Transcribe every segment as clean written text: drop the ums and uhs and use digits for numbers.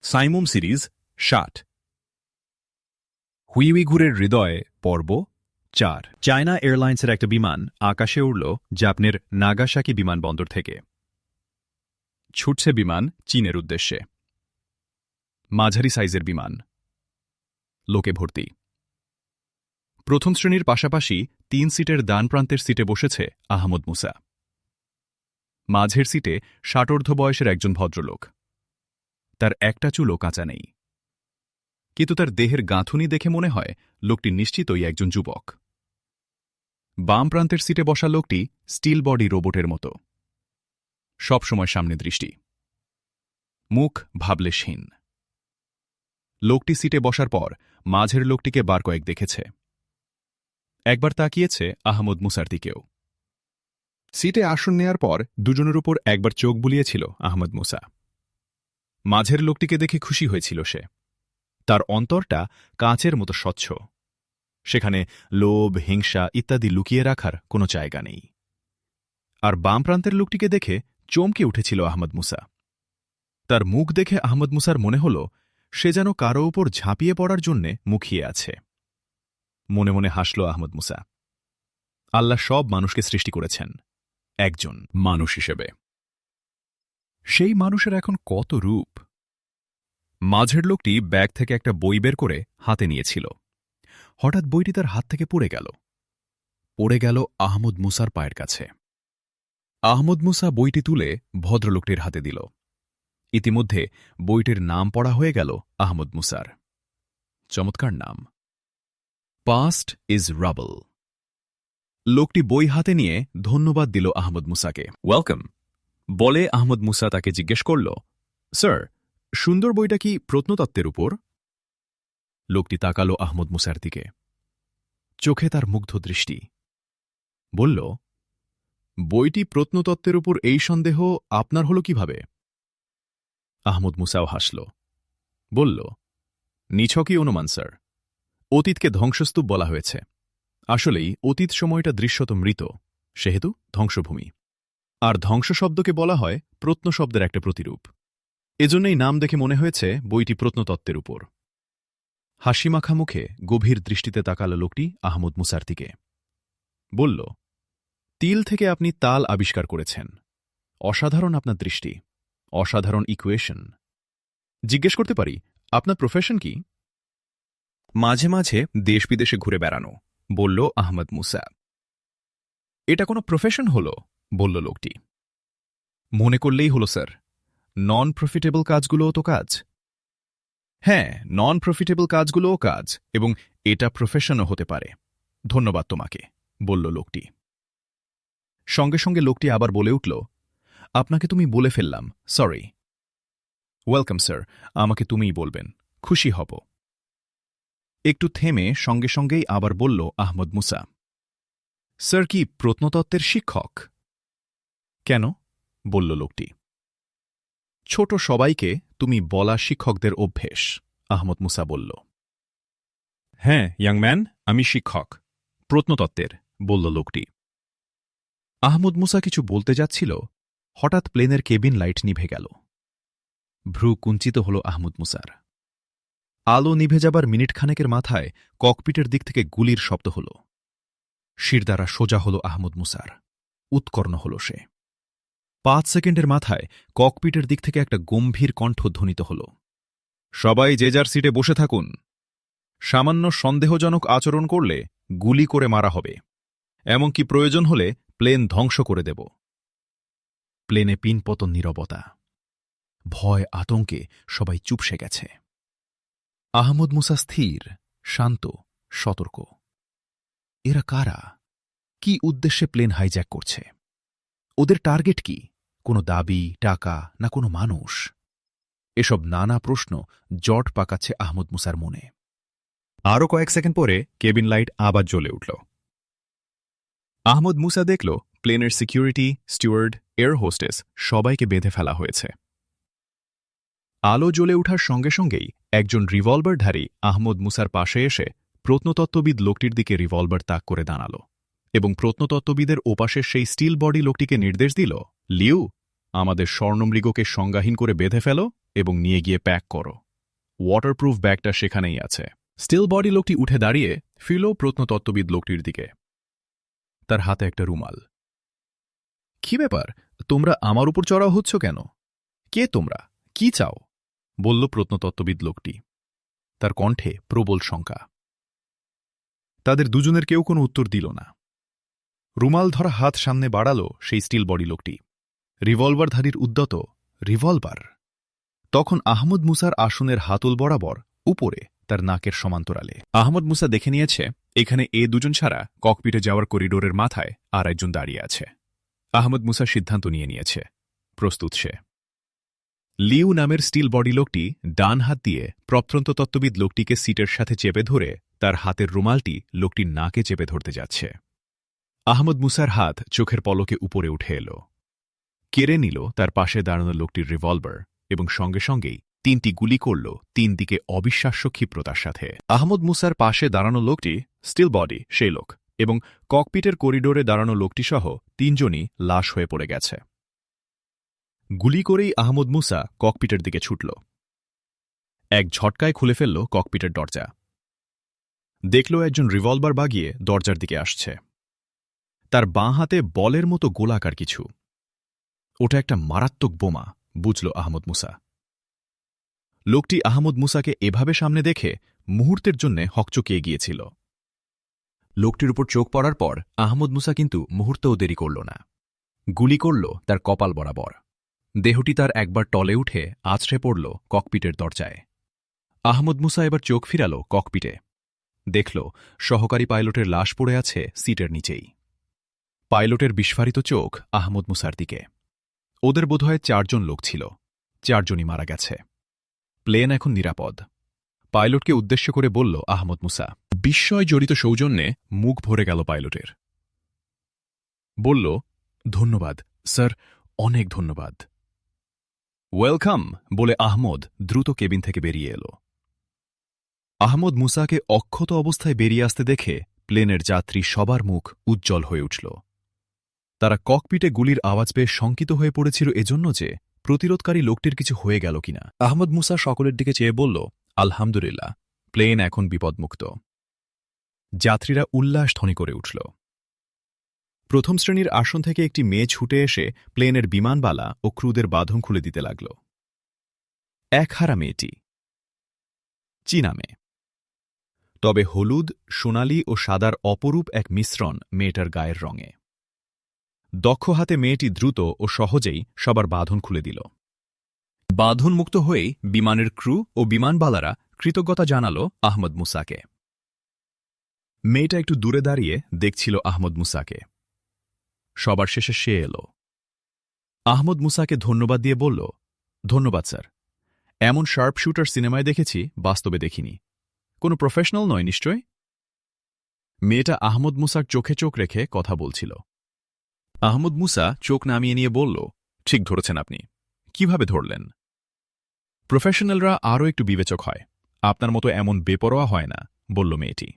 Saimum series ৬০ হুইউইঘুরের হৃদয়ে পর্ব ৪ China এয়ারলাইন্সের একটা বিমান আকাশে উড়ল জাপানের নাগাসাকি বিমানবন্দর থেকে। ছুটছে বিমান চীনের উদ্দেশ্যে। মাঝারি সাইজের বিমান, লোকে ভর্তি। প্রথম শ্রেণীর পাশাপাশি ৩ সিটের ডান প্রান্তের সিটে বসেছে আহমদ মুসা। মাঝের সিটে ষাটোর্ধ্ব বয়সের একজন ভদ্রলোক। তার একটা চুলও কাঁচা নেই, কিন্তু তার দেহের গাঁথুনি দেখে মনে হয় লোকটি নিশ্চিতই একজন যুবক। বাম প্রান্তের সিটে বসা লোকটি স্টিল বডি রোবটের মতো, সবসময় সামনে দৃষ্টি, মুখ ভাবলেশহীন। লোকটি সিটে বসার পর মাঝের লোকটিকে বার কয়েক দেখেছে। একবার তাকিয়েছে আহমদ মুসার দিকেও। সিটে আসন নেয়ার পর দুজনের উপর একবার চোখ বুলিয়েছিল আহমদ মুসা। মাঝের লোকটিকে দেখে খুশি হয়েছিল সে। তার অন্তরটা কাঁচের মতো স্বচ্ছ, সেখানে লোভ, হিংসা ইত্যাদি লুকিয়ে রাখার কোনো জায়গা নেই। আর বাম প্রান্তের লোকটিকে দেখে চমকে উঠেছিল আহমদ মুসা। তার মুখ দেখে আহমদ মুসার মনে হল সে যেন কারো উপর ঝাঁপিয়ে পড়ার জন্যে মুখিয়ে আছে। মনে মনে হাসল আহমদ মুসা। আল্লাহ সব মানুষকে সৃষ্টি করেছেন একজন মানুষ হিসেবে। সেই মানুষের এখন কত রূপ! মাঝের লোকটি ব্যাগ থেকে একটা বই বের করে হাতে নিয়েছিল। হঠাৎ বইটি তার হাত থেকে পড়ে গেল আহমদ মুসার পায়ের কাছে। আহমদ মুসা বইটি তুলে ভদ্রলোকটির হাতে দিল। ইতিমধ্যে বইটির নাম পড়া হয়ে গেল আহমদ মুসার। চমৎকার নাম, পাস্ট ইজ রাবল। লোকটি বই হাতে নিয়ে ধন্যবাদ দিল আহমদ মুসাকে। ওয়েলকাম বলে আহমদ মুসা তাকে জিজ্ঞেস করল, স্যার, সুন্দর বইটা কি প্রত্নতত্ত্বের উপর? লোকটি তাকালো আহমদ মুসার দিকে, চোখে তার মুগ্ধ দৃষ্টি। বলল, বইটি প্রত্নতত্ত্বের উপর এই সন্দেহ আপনার হল কিভাবে? আহমদ মুসাও হাসল, বলল, নিছকই অনুমান স্যার। অতীতকে ধ্বংসস্তূপ বলা হয়েছে। আসলেই অতীত সময়টা দৃশ্যত মৃত, সেহেতু ধ্বংসভূমি। আর ধ্বংস শব্দকে বলা হয় প্রত্ন শব্দের একটা প্রতিরূপ। এজন্যই নাম দেখে মনে হয়েছে বইটি প্রত্নতত্ত্বের উপর। হাসিমাখা মুখে গভীর দৃষ্টিতে তাকাল লোকটি আহমদ মুসার দিকে। বলল, তিল থেকে আপনি তাল আবিষ্কার করেছেন। অসাধারণ আপনার দৃষ্টি, অসাধারণ ইকুয়েশন। জিজ্ঞেস করতে পারি আপনার প্রফেশন কি? মাঝে মাঝে দেশ বিদেশে ঘুরে বেড়ানো, বলল আহমদ মুসা। এটা কোনো প্রফেশন হল? বলল লোকটি। মনে করলেই হল স্যার। নন প্রফিটেবল কাজগুলোও তো কাজ। হ্যাঁ, নন প্রফিটেবল কাজগুলোও কাজ, এবং এটা প্রফেশনও হতে পারে। ধন্যবাদ তোমাকে, বলল লোকটি। সঙ্গে সঙ্গে লোকটি আবার বলে উঠল, আপনাকে তুমি বলে ফেললাম, সরি। ওয়েলকাম স্যার, আমাকে তুমিই বলবেন, খুশি হব। একটু থেমে সঙ্গে সঙ্গেই আবার বলল আহমদ মুসা, স্যার কি প্রত্নতত্ত্বের শিক্ষক? কেন? বলল লোকটি। ছোট সবাইকে তুমি বলা শিক্ষকদের অভ্যেস, আহমদ মুসা বলল। হ্যাঁ ইয়াংম্যান, আমি শিক্ষক প্রত্নতত্ত্বের, বলল লোকটি। আহমদ মুসা কিছু বলতে যাচ্ছিল, হঠাৎ প্লেনের কেবিন লাইট নিভে গেল। ভ্রু কুঞ্চিত হল আহমদ মুসার। আলো নিভে যাবার মিনিট খানেকের মাথায় ককপিটের দিক থেকে গুলির শব্দ হল। শিরদাঁড়া সোজা হল আহমদ মুসার। উৎকর্ণ হল সে। ৫ সেকেন্ডের মাথায় ককপিটের দিক থেকে একটা গম্ভীর কণ্ঠ ধ্বনিত হল, সবাই যে যার সিটে বসে থাকুন। সামান্য সন্দেহজনক আচরণ করলে গুলি করে মারা হবে, এমনকি প্রয়োজন হলে প্লেন ধ্বংস করে দেব। প্লেনে পিনপতন নীরবতা। ভয় আতঙ্কে সবাই চুপসে গেছে। আহমদ মুসা স্থির, শান্ত, সতর্ক। এরা কারা? কি উদ্দেশ্যে প্লেন হাইজ্যাক করছে? ওদের টার্গেট কি? কোনো দাবি, টাকা, না কোনো মানুষ? এসব নানা প্রশ্ন জট পাকাচ্ছে আহমদ মুসার মনে। আরও কয়েক সেকেন্ড পরে কেবিন লাইট আবার জ্বলে উঠল। আহমদ মুসা দেখল প্লেনের সিকিউরিটি, স্টুয়ার্ড, এয়ার হোস্টেস সবাইকে বেঁধে ফেলা হয়েছে। আলো জ্বলে ওঠার সঙ্গে সঙ্গেই একজন রিভলভারধারী আহমদ মুসার পাশে এসে প্রত্নতত্ত্ববিদ লোকটির দিকে রিভলভার তাক করে দাঁড়াল এবং প্রত্নতত্ত্ববিদের ওপাশের সেই স্টিল বডি লোকটিকে নির্দেশ দিল, লিউ, আমাদের স্বর্ণমৃগকে সংজ্ঞাহীন করে বেঁধে ফেলো এবং নিয়ে গিয়ে প্যাক করো। ওয়াটারপ্রুফ ব্যাগটা সেখানেই আছে। স্টিল বডি লোকটি উঠে দাঁড়িয়ে ফিরল প্রত্নতত্ত্ববিদ লোকটির দিকে। তার হাতে একটা রুমাল। কি ব্যাপার, তোমরা আমার উপর চড়াও হচ্ছ কেন? কে তোমরা, কি চাও? বলল প্রত্নতত্ত্ববিদ লোকটি। তার কণ্ঠে প্রবল শঙ্কা। তাদের দুজনের কেউ কোনো উত্তর দিল না। রুমাল ধরা হাত সামনে বাড়াল সেই স্টিল বডি লোকটি। রিভলভারধারীর উদ্যত রিভলভার। তখন আহমদ মুসার আসনের হাতল বরাবর উপরে তার নাকের সমান্তরালে। আহমদ মুসা দেখে নিয়েছে এখানে এ দুজন ছাড়া ককপিটে যাওয়ার করিডোরের মাথায় আর একজন দাঁড়িয়ে আছে। আহমদ মুসা সিদ্ধান্ত নিয়েছে, প্রস্তুত সে। লিউ নামের স্টিল বডি লোকটি ডান হাত দিয়ে প্রত্নতত্ত্ববিদ লোকটিকে সিটের সাথে চেপে ধরে তার হাতের রুমালটি লোকটির নাকে চেপে ধরতে যাচ্ছে। আহমদ মুসার হাত চোখের পলকে উপরে উঠে এল। কেড়ে নিল তার পাশে দাঁড়ানো লোকটির রিভলভার এবং সঙ্গে সঙ্গেই 3টি গুলি করল 3 দিকে অবিশ্বাস্য ক্ষিপ্রতার সাথে। আহমদ মুসার পাশে দাঁড়ানো লোকটি স্টিল বডি সেই লোক এবং ককপিটের করিডোরে দাঁড়ানো লোকটি সহ 3 জনই লাশ হয়ে পড়ে গেছে। গুলি করেই আহমদ মুসা ককপিটের দিকে ছুটল। এক ঝটকায় খুলে ফেলল ককপিটের দরজা। দেখল একজন রিভলভার বাগিয়ে দরজার দিকে আসছে। তার বাঁ হাতে বলের মতো গোলাকার কিছু। ওটা একটা মারাত্মক বোমা, বুঝল আহমদ মুসা। লোকটি আহমদ মুসাকে এভাবে সামনে দেখে মুহূর্তের জন্যে হকচকিয়ে গিয়েছিল। লোকটির উপর চোখ পড়ার পর আহমদ মুসা কিন্তু মুহূর্তেও দেরি করল না। গুলি করল তার কপাল বরাবর। দেহটি তার একবার টলে উঠে আছড়ে পড়ল ককপিটের দরজায়। আহমদ মুসা এবার চোখ ফিরাল ককপিটে। দেখল সহকারী পাইলটের লাশ পড়ে আছে সিটের নিচেই। পাইলটের বিস্ফারিত চোখ আহমদ মুসার দিকে। ওদের বোধহয় 4 জন লোক ছিল, 4 জনই মারা গেছে। প্লেন এখন নিরাপদ। পাইলটকে উদ্দেশ্য করে বলল আহমদ মুসা। বিস্ময় জড়িত সৌজন্যে মুখ ভরে গেল পাইলটের। বলল, ধন্যবাদ স্যার, অনেক ধন্যবাদ। ওয়েলকাম বলে আহমদ দ্রুত কেবিন থেকে বেরিয়ে এল। আহমদ মুসাকে অক্ষত অবস্থায় বেরিয়ে আসতে দেখে প্লেনের যাত্রী সবার মুখ উজ্জ্বল হয়ে উঠল। তারা ককপিটে গুলির আওয়াজ পেয়ে শঙ্কিত হয়ে পড়েছিল এজন্য যে প্রতিরোধকারী লোকটির কিছু হয়ে গেল কিনা। আহমদ মুসা সকলের দিকে চেয়ে বলল, আলহামদুলিল্লাহ, প্লেন এখন বিপদমুক্ত। যাত্রীরা উল্লাস ধ্বনি করে উঠল। প্রথম শ্রেণীর আসন থেকে একটি মেয়ে ছুটে এসে প্লেনের বিমানবালা ও ক্রুদের বাঁধন খুলে দিতে লাগল। একহারা মেয়েটি, চীনা মেয়ে। তবে হলুদ, সোনালি ও সাদার অপরূপ এক মিশ্রণ মেয়েটার গায়ের রঙে। দক্ষ হাতে মেয়েটি দ্রুত ও সহজেই সবার বাঁধন খুলে দিল। বাঁধনমুক্ত হয়েই বিমানের ক্রু ও বিমানবালারা কৃতজ্ঞতা জানাল আহমদ মুসাকে। মেয়েটা একটু দূরে দাঁড়িয়ে দেখছিল আহমদ মুসাকে। সবার শেষে সে এল। আহমদ মুসাকে ধন্যবাদ দিয়ে বলল, ধন্যবাদ স্যার, এমন শার্প শুটার সিনেমায় দেখেছি, বাস্তবে দেখিনি। কোনো প্রফেশনাল নয় নিশ্চয়? মেয়েটা আহমদ মুসার চোখে চোখ রেখে কথা বলছিল। আহমদ মুসা চোখ নামিয়ে নিয়ে বলল, ঠিক ধরেছেন আপনি। কিভাবে ধরলেন? প্রফেশনালরা আরও একটু বিবেচক হয়, আপনার মতো এমন বেপরোয়া হয় না, বলল মেয়েটি।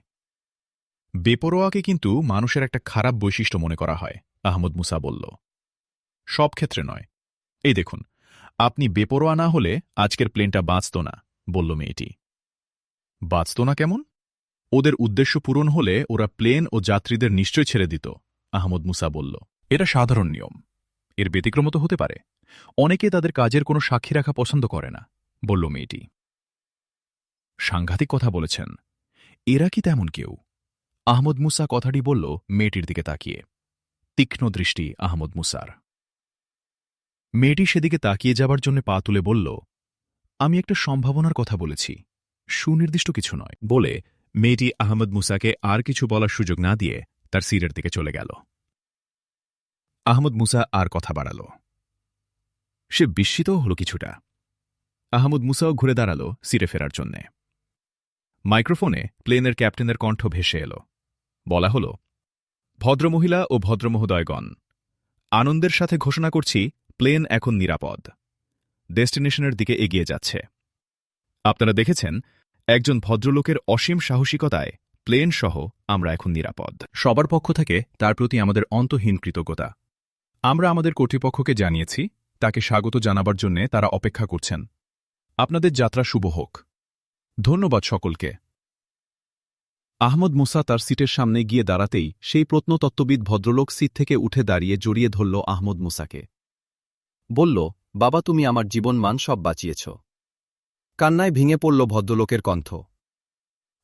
বেপরোয়াকে কিন্তু মানুষের একটা খারাপ বৈশিষ্ট্য মনে করা হয়, আহমদ মুসা বলল। সব ক্ষেত্রে নয়। এই দেখুন, আপনি বেপরোয়া না হলে আজকের প্লেনটা বাঁচত না, বলল মেয়েটি। বাঁচত না কেমন? ওদের উদ্দেশ্য পূরণ হলে ওরা প্লেন ও যাত্রীদের নিশ্চয় ছেড়ে দিত, আহমদ মুসা বলল। এটা সাধারণ নিয়ম, এর ব্যতিক্রম তো হতে পারে। অনেকে তাদের কাজের কোনো সাক্ষী রাখা পছন্দ করে না, বলল মেয়েটি। সাংঘাতিক কথা বলেছেন। এরা কি তেমন কেউ? আহমদ মুসা কথাটি বলল মেয়েটির দিকে তাকিয়ে। তীক্ষ্ণ দৃষ্টি আহমদ মুসার। মেয়েটি সেদিকে তাকিয়ে যাবার জন্য পা তুলে বলল, আমি একটা সম্ভাবনার কথা বলেছি, সুনির্দিষ্ট কিছু নয়, বলে মেয়েটি আহমদ মুসাকে আর কিছু বলার সুযোগ না দিয়ে তার সিটের দিকে চলে গেল। আহমদ মুসা আর কথা বাড়াল। সে বিস্মিতও হল কিছুটা। আহমদ মুসাও ঘুরে দাঁড়াল সিটে ফেরার জন্যে। মাইক্রোফোনে প্লেনের ক্যাপ্টেনের কণ্ঠ ভেসে এল। বলা হল, ভদ্রমহিলা ও ভদ্রমহোদয়গণ, আনন্দের সাথে ঘোষণা করছি প্লেন এখন নিরাপদ। ডেস্টিনেশনের দিকে এগিয়ে যাচ্ছে। আপনারা দেখেছেন একজন ভদ্রলোকের অসীম সাহসিকতায় প্লেন সহ আমরা এখন নিরাপদ। সবার পক্ষ থেকে তার প্রতি আমাদের অন্তহীন কৃতজ্ঞতা। আমরা আমাদের কর্তৃপক্ষকে জানিয়েছি, তাকে স্বাগত জানাবার জন্য তারা অপেক্ষা করছেন। আপনাদের যাত্রা শুভ হোক। ধন্যবাদ সকলকে। আহমদ মুসা তার সিটের সামনে গিয়ে দাঁড়াতেই সেই প্রত্নতত্ত্ববিদ ভদ্রলোক সিট থেকে উঠে দাঁড়িয়ে জড়িয়ে ধরল আহমদ মুসাকে। বলল, বাবা, তুমি আমার জীবনমান সব বাঁচিয়েছ। কান্নায় ভেঙে পড়ল ভদ্রলোকের কণ্ঠ।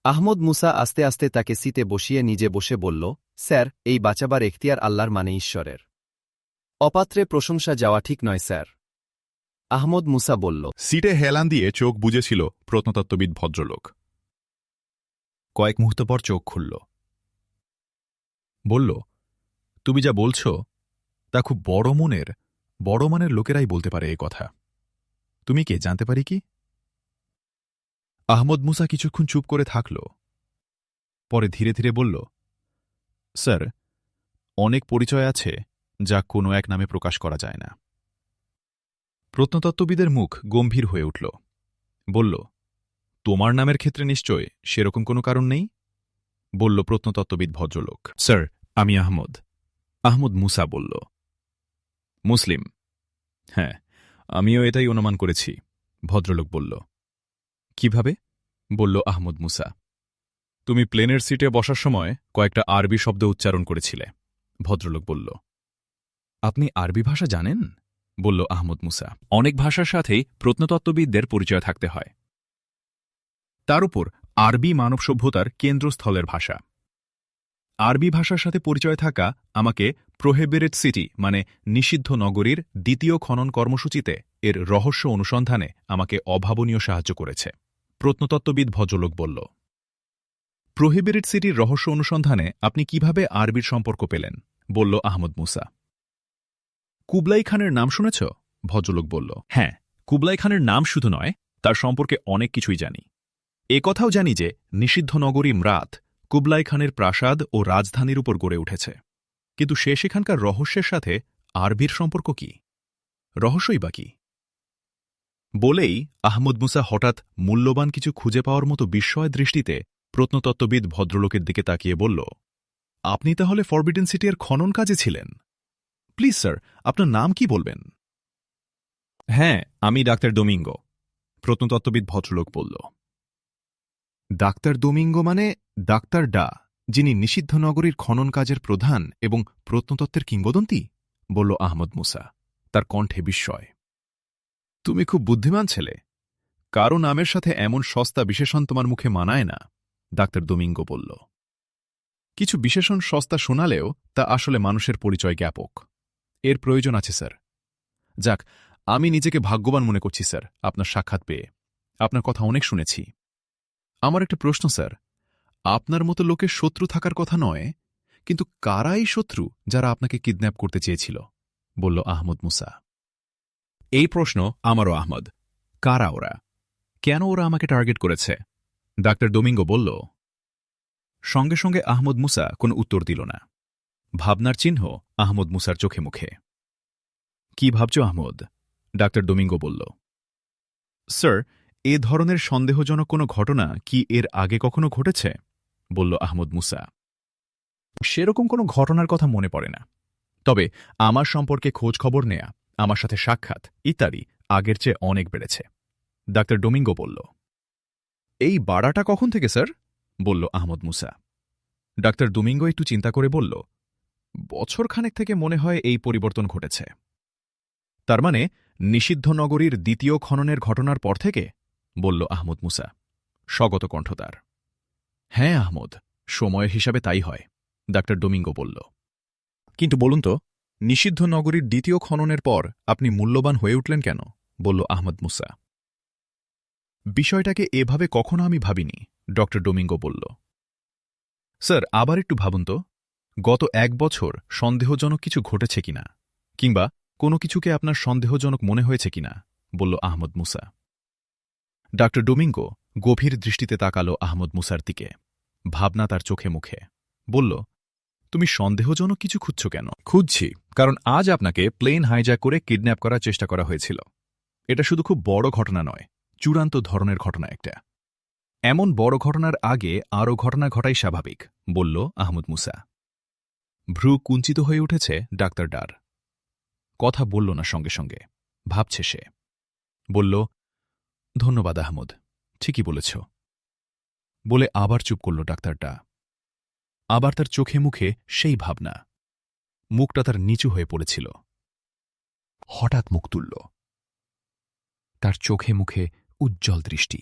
আহমদ মুসা আস্তে আস্তে তাকে সিটে বসিয়ে নিজে বসে বলল, স্যার, এই বাঁচাবার এখতিয়ার আল্লাহর, মানে ঈশ্বরের। অপাত্রে প্রশংসা যাওয়া ঠিক নয় স্যার। আহমদ মুসা বলল। সিটে হেলান দিয়ে চোখ বুজেছিল প্রত্নতত্ত্ববিদ ভদ্রলোক। কয়েক মুহূর্ত পর চোখ খুলল। বলল, তুমি যা বলছ তা খুব বড় মানের লোকেরাই বলতে পারে এ কথা। তুমি কে, জানতে পারি কি? আহমদ মুসা কিছুক্ষণ চুপ করে থাকল। পরে ধীরে ধীরে বলল, স্যার, অনেক পরিচয় আছে যা কোনো এক নামে প্রকাশ করা যায় না। প্রত্নতত্ত্ববিদের মুখ গম্ভীর হয়ে উঠল। বলল, তোমার নামের ক্ষেত্রে নিশ্চয় সেরকম কোনো কারণ নেই? বলল প্রত্নতত্ত্ববিদ ভদ্রলোক। স্যার, আমি আহমদ। আহমদ মুসা বলল। মুসলিম? হ্যাঁ, আমিও এটাই অনুমান করেছি, ভদ্রলোক বলল। কিভাবে? বলল আহমদ মুসা। তুমি প্লেনের সিটে বসার সময় কয়েকটা আরবি শব্দ উচ্চারণ করেছিলে, ভদ্রলোক বলল। আপনি আরবি ভাষা জানেন? বলল আহমদ মুসা। অনেক ভাষার সাথেই প্রত্নতত্ত্ববিদদের পরিচয় থাকতে হয়। তার উপর আরবি মানব সভ্যতার কেন্দ্রস্থলের ভাষা। আরবি ভাষার সাথে পরিচয় থাকা আমাকে প্রোহেবিটেড সিটি, মানে নিষিদ্ধ নগরীর দ্বিতীয় খনন কর্মসূচিতে এর রহস্য অনুসন্ধানে আমাকে অভাবনীয় সাহায্য করেছে, প্রত্নতত্ত্ববিদ ভদ্রলোক বলল। প্রোহিবিটেড সিটির রহস্য অনুসন্ধানে আপনি কিভাবে আরবির সম্পর্ক পেলেন? বলল আহমদ মুসা। কুবলাই খানের নাম শুনেছ? ভদ্রলোক বলল। হ্যাঁ, কুবলাই খানের নাম শুধু নয়, তার সম্পর্কে অনেক কিছুই জানি। এ কথাও জানি যে নিষিদ্ধ নগরী ম্রাত কুবলাই খানের প্রাসাদ ও রাজধানীর উপর গড়ে উঠেছে। কিন্তু সে সেখানকার রহস্যের সাথে আরবির সম্পর্ক কি? রহস্যই বা কি? বলেই আহমদ মুসা হঠাৎ মূল্যবান কিছু খুঁজে পাওয়ার মতো বিস্ময় দৃষ্টিতে প্রত্নতত্ত্ববিদ ভদ্রলোকের দিকে তাকিয়ে বলল, আপনি তাহলে ফরবিডেন সিটির খনন কাজে ছিলেন? প্লিজ স্যার, আপনার নাম কি বলবেন? হ্যাঁ, আমি ডাক্তার ডোমিঙ্গো, প্রত্নতত্ত্ববিদ ভদ্রলোক বলল। ডাক্তার ডোমিঙ্গো মানে ডাক্তার ডা, যিনি নিষিদ্ধ নগরীর খনন কাজের প্রধান এবং প্রত্নতত্ত্বের কিংবদন্তি? বলল আহমদ মুসা, তার কণ্ঠে বিস্ময়। তুমি খুব বুদ্ধিমান ছেলে। কারো নামের সাথে এমন সস্তা বিশেষণ তোমার মুখে মানায় না, ডাক্তার ডোমিঙ্গো বলল। কিছু বিশেষণ সস্তা শোনালেও তা আসলে মানুষের পরিচয় জ্ঞাপক। এর প্রয়োজন আছে স্যার। যাক, আমি নিজেকে ভাগ্যবান মনে করছি স্যার আপনার সাক্ষাৎ পেয়ে। আপনার কথা অনেক শুনেছি। আমার একটা প্রশ্ন স্যার, আপনার মতো লোকের শত্রু থাকার কথা নয়, কিন্তু কারাই শত্রু যারা আপনাকে কিডন্যাপ করতে চেয়েছিল? বলল আহমদ মুসা। এই প্রশ্ন আমারও আহমদ। কারা ওরা? কেন ওরা আমাকে টার্গেট করেছে? ডাক্তার ডোমিঙ্গো বলল। সঙ্গে সঙ্গে আহমদ মুসা কোনো উত্তর দিল না। ভাবনার চিহ্ন আহমদ মুসার চোখে মুখে। কি ভাবছ আহমদ? ডাক্তার ডোমিঙ্গো বলল। স্যার, এ ধরনের সন্দেহজনক কোনো ঘটনা কি এর আগে কখনো ঘটেছে? বলল আহমদ মুসা। সেরকম কোনো ঘটনার কথা মনে পড়ে না, তবে আমার সম্পর্কে খোঁজ খবর নেয়া, আমার সাথে সাক্ষাৎ ইত্যাদি আগের চেয়ে অনেক বেড়েছে, ডাক্তার ডোমিঙ্গো বলল। এই বাড়াটা কখন থেকে স্যার? বলল আহমদ মুসা। ডাক্তার ডোমিঙ্গো একটু চিন্তা করে বলল, বছরখানেক থেকে মনে হয় এই পরিবর্তন ঘটেছে। তার মানে নিষিদ্ধ নগরীর দ্বিতীয় খননের ঘটনার পর থেকে? বলল আহমদ মুসা, স্বগত কণ্ঠ তার। হ্যাঁ আহমদ, সময়ের হিসাবে তাই হয়, ডাক্তার ডোমিঙ্গো বলল। কিন্তু বলুন তো, নিষিদ্ধ নগরীর দ্বিতীয় খননের পর আপনি মূল্যবান হয়ে উঠলেন কেন? বলল আহমদ মুসা। বিষয়টাকে এভাবে কখনো আমি ভাবিনি, ডক্টর ডোমিঙ্গো বলল। স্যার, আবার একটু ভাবুন তো, গত 1 বছর সন্দেহজনক কিছু ঘটেছে কিনা, কিংবা কোনো কিছুকে আপনার সন্দেহজনক মনে হয়েছে কিনা? বলল আহমদ মুসা। ডাক্তার ডোমিঙ্গো গভীর দৃষ্টিতে তাকালো আহমদ মুসার দিকে, ভাবনা তার চোখে মুখে। বলল, তুমি সন্দেহজনক কিছু খুঁজছ কেন? খুঁজছি কারণ আজ আপনাকে প্লেন হাইজ্যাক করে কিডন্যাপ করার চেষ্টা করা হয়েছিল। এটা শুধু খুব বড় ঘটনা নয়, চূড়ান্ত ধরনের ঘটনা একটা। এমন বড় ঘটনার আগে আরও ঘটনা ঘটাই স্বাভাবিক, বলল আহমদ মুসা। ভ্রু কুঞ্চিত হয়ে উঠেছে ডাক্তার ডার। কথা বলল না সঙ্গে সঙ্গে, ভাবছে সে। বলল, ধন্যবাদ আহমদ, ঠিকই বলেছ, বলে আবার চুপ করল ডাক্তারটা। আবার তার চোখে মুখে সেই ভাবনা। মুখটা তার নিচু হয়ে পড়েছিল। হঠাৎ মুখ তুলল। তার চোখে মুখে উজ্জ্বল দৃষ্টি।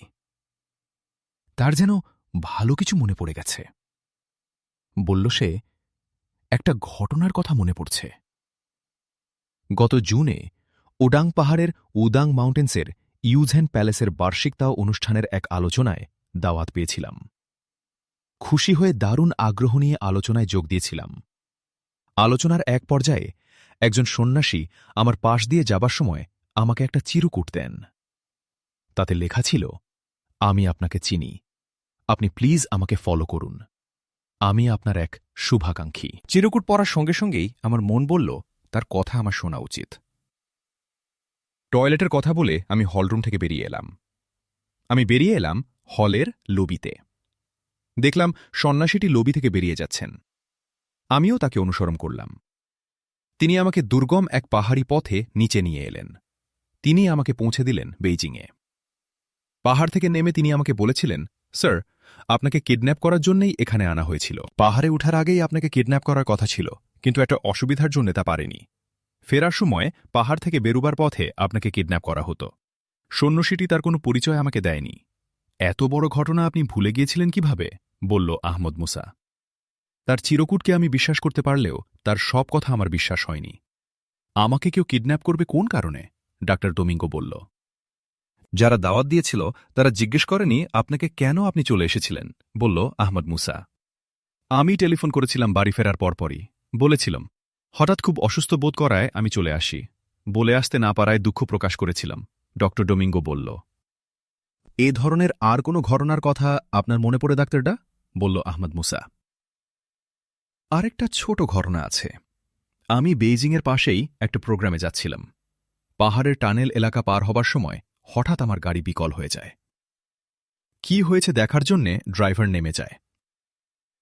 তার যেন ভালো কিছু মনে পড়ে গেছে। বলল সে, একটা ঘটনার কথা মনে পড়ছে। গত জুনে ওডাং পাহাড়ের উদাং মাউন্টেন্সের ইউঝেন প্যালেসের বার্ষিক তাও অনুষ্ঠানের এক আলোচনায় দাওয়াত পেয়েছিলাম। খুশি হয়ে দারুণ আগ্রহ নিয়ে আলোচনায় যোগ দিয়েছিলাম। আলোচনার এক পর্যায়ে একজন সন্ন্যাসী আমার পাশ দিয়ে যাবার সময় আমাকে একটা চিরকুট দেন। তাতে লেখা ছিল, আমি আপনাকে চিনি, আপনি প্লিজ আমাকে ফলো করুন, আমি আপনার এক শুভাকাঙ্ক্ষী। চিরকুট পড়ার সঙ্গে সঙ্গেই আমার মন বলল তার কথা আমার শোনা উচিত। টয়লেটের কথা বলে আমি হলরুম থেকে বেরিয়ে এলাম। আমি বেরিয়ে এলাম হলের লবিতে। দেখলাম সন্ন্যাসীটি লবি থেকে বেরিয়ে যাচ্ছেন। আমিও তাকে অনুসরণ করলাম। তিনি আমাকে দুর্গম এক পাহাড়ি পথে নিচে নিয়ে এলেন। তিনি আমাকে পৌঁছে দিলেন বেইজিংয়ে। পাহাড় থেকে নেমে তিনি আমাকে বলেছিলেন, স্যার, আপনাকে কিডন্যাপ করার জন্যই এখানে আনা হয়েছিল। পাহাড়ে উঠার আগেই আপনাকে কিডন্যাপ করার কথা ছিল, কিন্তু একটা অসুবিধার জন্য তা পারেনি। ফেরার সময় পাহাড় থেকে বেরুবার পথে আপনাকে কিডন্যাপ করা হতো। সন্ন্যাসীটি তার কোনো পরিচয় আমাকে দেয়নি। এত বড় ঘটনা আপনি ভুলে গিয়েছিলেন কিভাবে? বলল আহমদ মুসা। তার চিরকুটকে আমি বিশ্বাস করতে পারলেও তার সব কথা আমার বিশ্বাস হয়নি। আমাকে কেউ কিডন্যাপ করবে কোন কারণে? ডাক্তার ডোমিঙ্গো বলল। যারা দাওয়াত দিয়েছিল তারা জিজ্ঞেস করেনি আপনাকে কেন আপনি চলে এসেছিলেন, বলল আহমদ মুসা। আমি টেলিফোন করেছিলাম বাড়ি ফেরার পরপরই। বলেছিলাম, হঠাৎ খুব অসুস্থ বোধ করায় আমি চলে আসি। বলে আসতে না পারায় দুঃখ প্রকাশ করেছিলাম, ডক্টর ডোমিঙ্গো বলল। এ ধরনের আর কোনো ঘটনার কথা আপনার মনে পড়ে ডাক্তারডা? বলল আহমদ মুসা। আরেকটা ছোট ঘটনা আছে। আমি বেইজিংয়ের পাশেই একটা প্রোগ্রামে যাচ্ছিলাম। পাহাড়ের টানেল এলাকা পার হবার সময় হঠাৎ আমার গাড়ি বিকল হয়ে যায়। কি হয়েছে দেখার জন্যে ড্রাইভার নেমে যায়।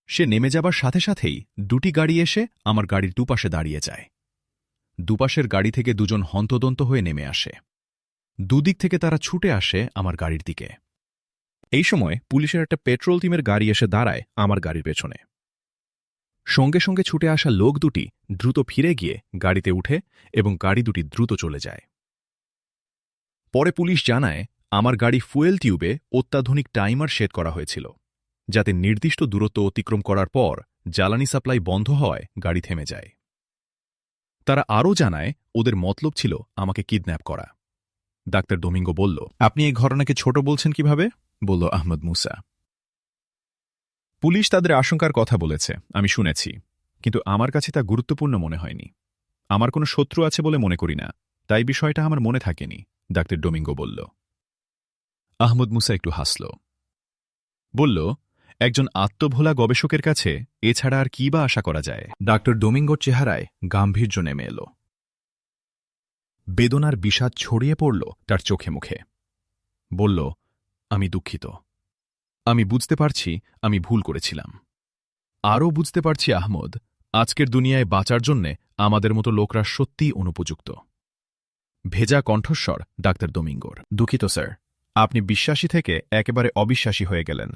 সে নেমে যাবার সাথে সাথেই দুটি গাড়ি এসে আমার গাড়ির দুপাশে দাঁড়িয়ে যায়। দুপাশের গাড়ি থেকে দুজন হন্তদন্ত হয়ে নেমে আসে। দুদিক থেকে তারা ছুটে আসে আমার গাড়ির দিকে। এই সময় পুলিশের একটা পেট্রোল টিমের গাড়ি এসে দাঁড়ায় আমার গাড়ির পেছনে। সঙ্গে সঙ্গে ছুটে আসা লোক দুটি দ্রুত ফিরে গিয়ে গাড়িতে উঠে এবং গাড়ি দুটি দ্রুত চলে যায়। পরে পুলিশ জানায় আমার গাড়ি ফুয়েল টিউবে অত্যাধুনিক টাইমার সেট করা হয়েছিল, যাতে নির্দিষ্ট দূরত্ব অতিক্রম করার পর জ্বালানি সাপ্লাই বন্ধ হওয়ায় গাড়ি থেমে যায়। তারা আরও জানায় ওদের মতলব ছিল আমাকে কিডন্যাপ করা। ডাক্তার ডোমিঙ্গো বলল, আপনি এই ঘটনাকে ছোট বলছেন কিভাবে? বলল আহমদ মুসা। পুলিশ তাদের আশঙ্কার কথা বলেছে, আমি শুনেছি, কিন্তু আমার কাছে তা গুরুত্বপূর্ণ মনে হয়নি। আমার কোনো শত্রু আছে বলে মনে করি না, তাই বিষয়টা আমার মনে থাকেনি, ডাক্তার ডোমিঙ্গো বলল। আহমদ মুসা একটু হাসল। বলল, একজন আত্মভোলা গবেষকের কাছে এছাড়া আর কি বা আশা করা যায়? ডাক্তার ডোমিঙ্গোর চেহারায় গাম্ভীর্য নেমে এল। বেদনার বিষাদ ছড়িয়ে পড়ল তার চোখে মুখে। বলল, আমি দুঃখিত। আমি বুঝতে পারছি আমি ভুল করেছিলাম। আরও বুঝতে পারছি আহমদ, আজকের দুনিয়ায় বাঁচার জন্যে আমাদের মতো লোকরা সত্যিই অনুপযুক্ত। ভেজা কণ্ঠস্বর ডাক্তার ডোমিঙ্গোর। দুঃখিত স্যার, আপনি বিশ্বাসী থেকে একেবারে অবিশ্বাসী হয়ে গেলেন।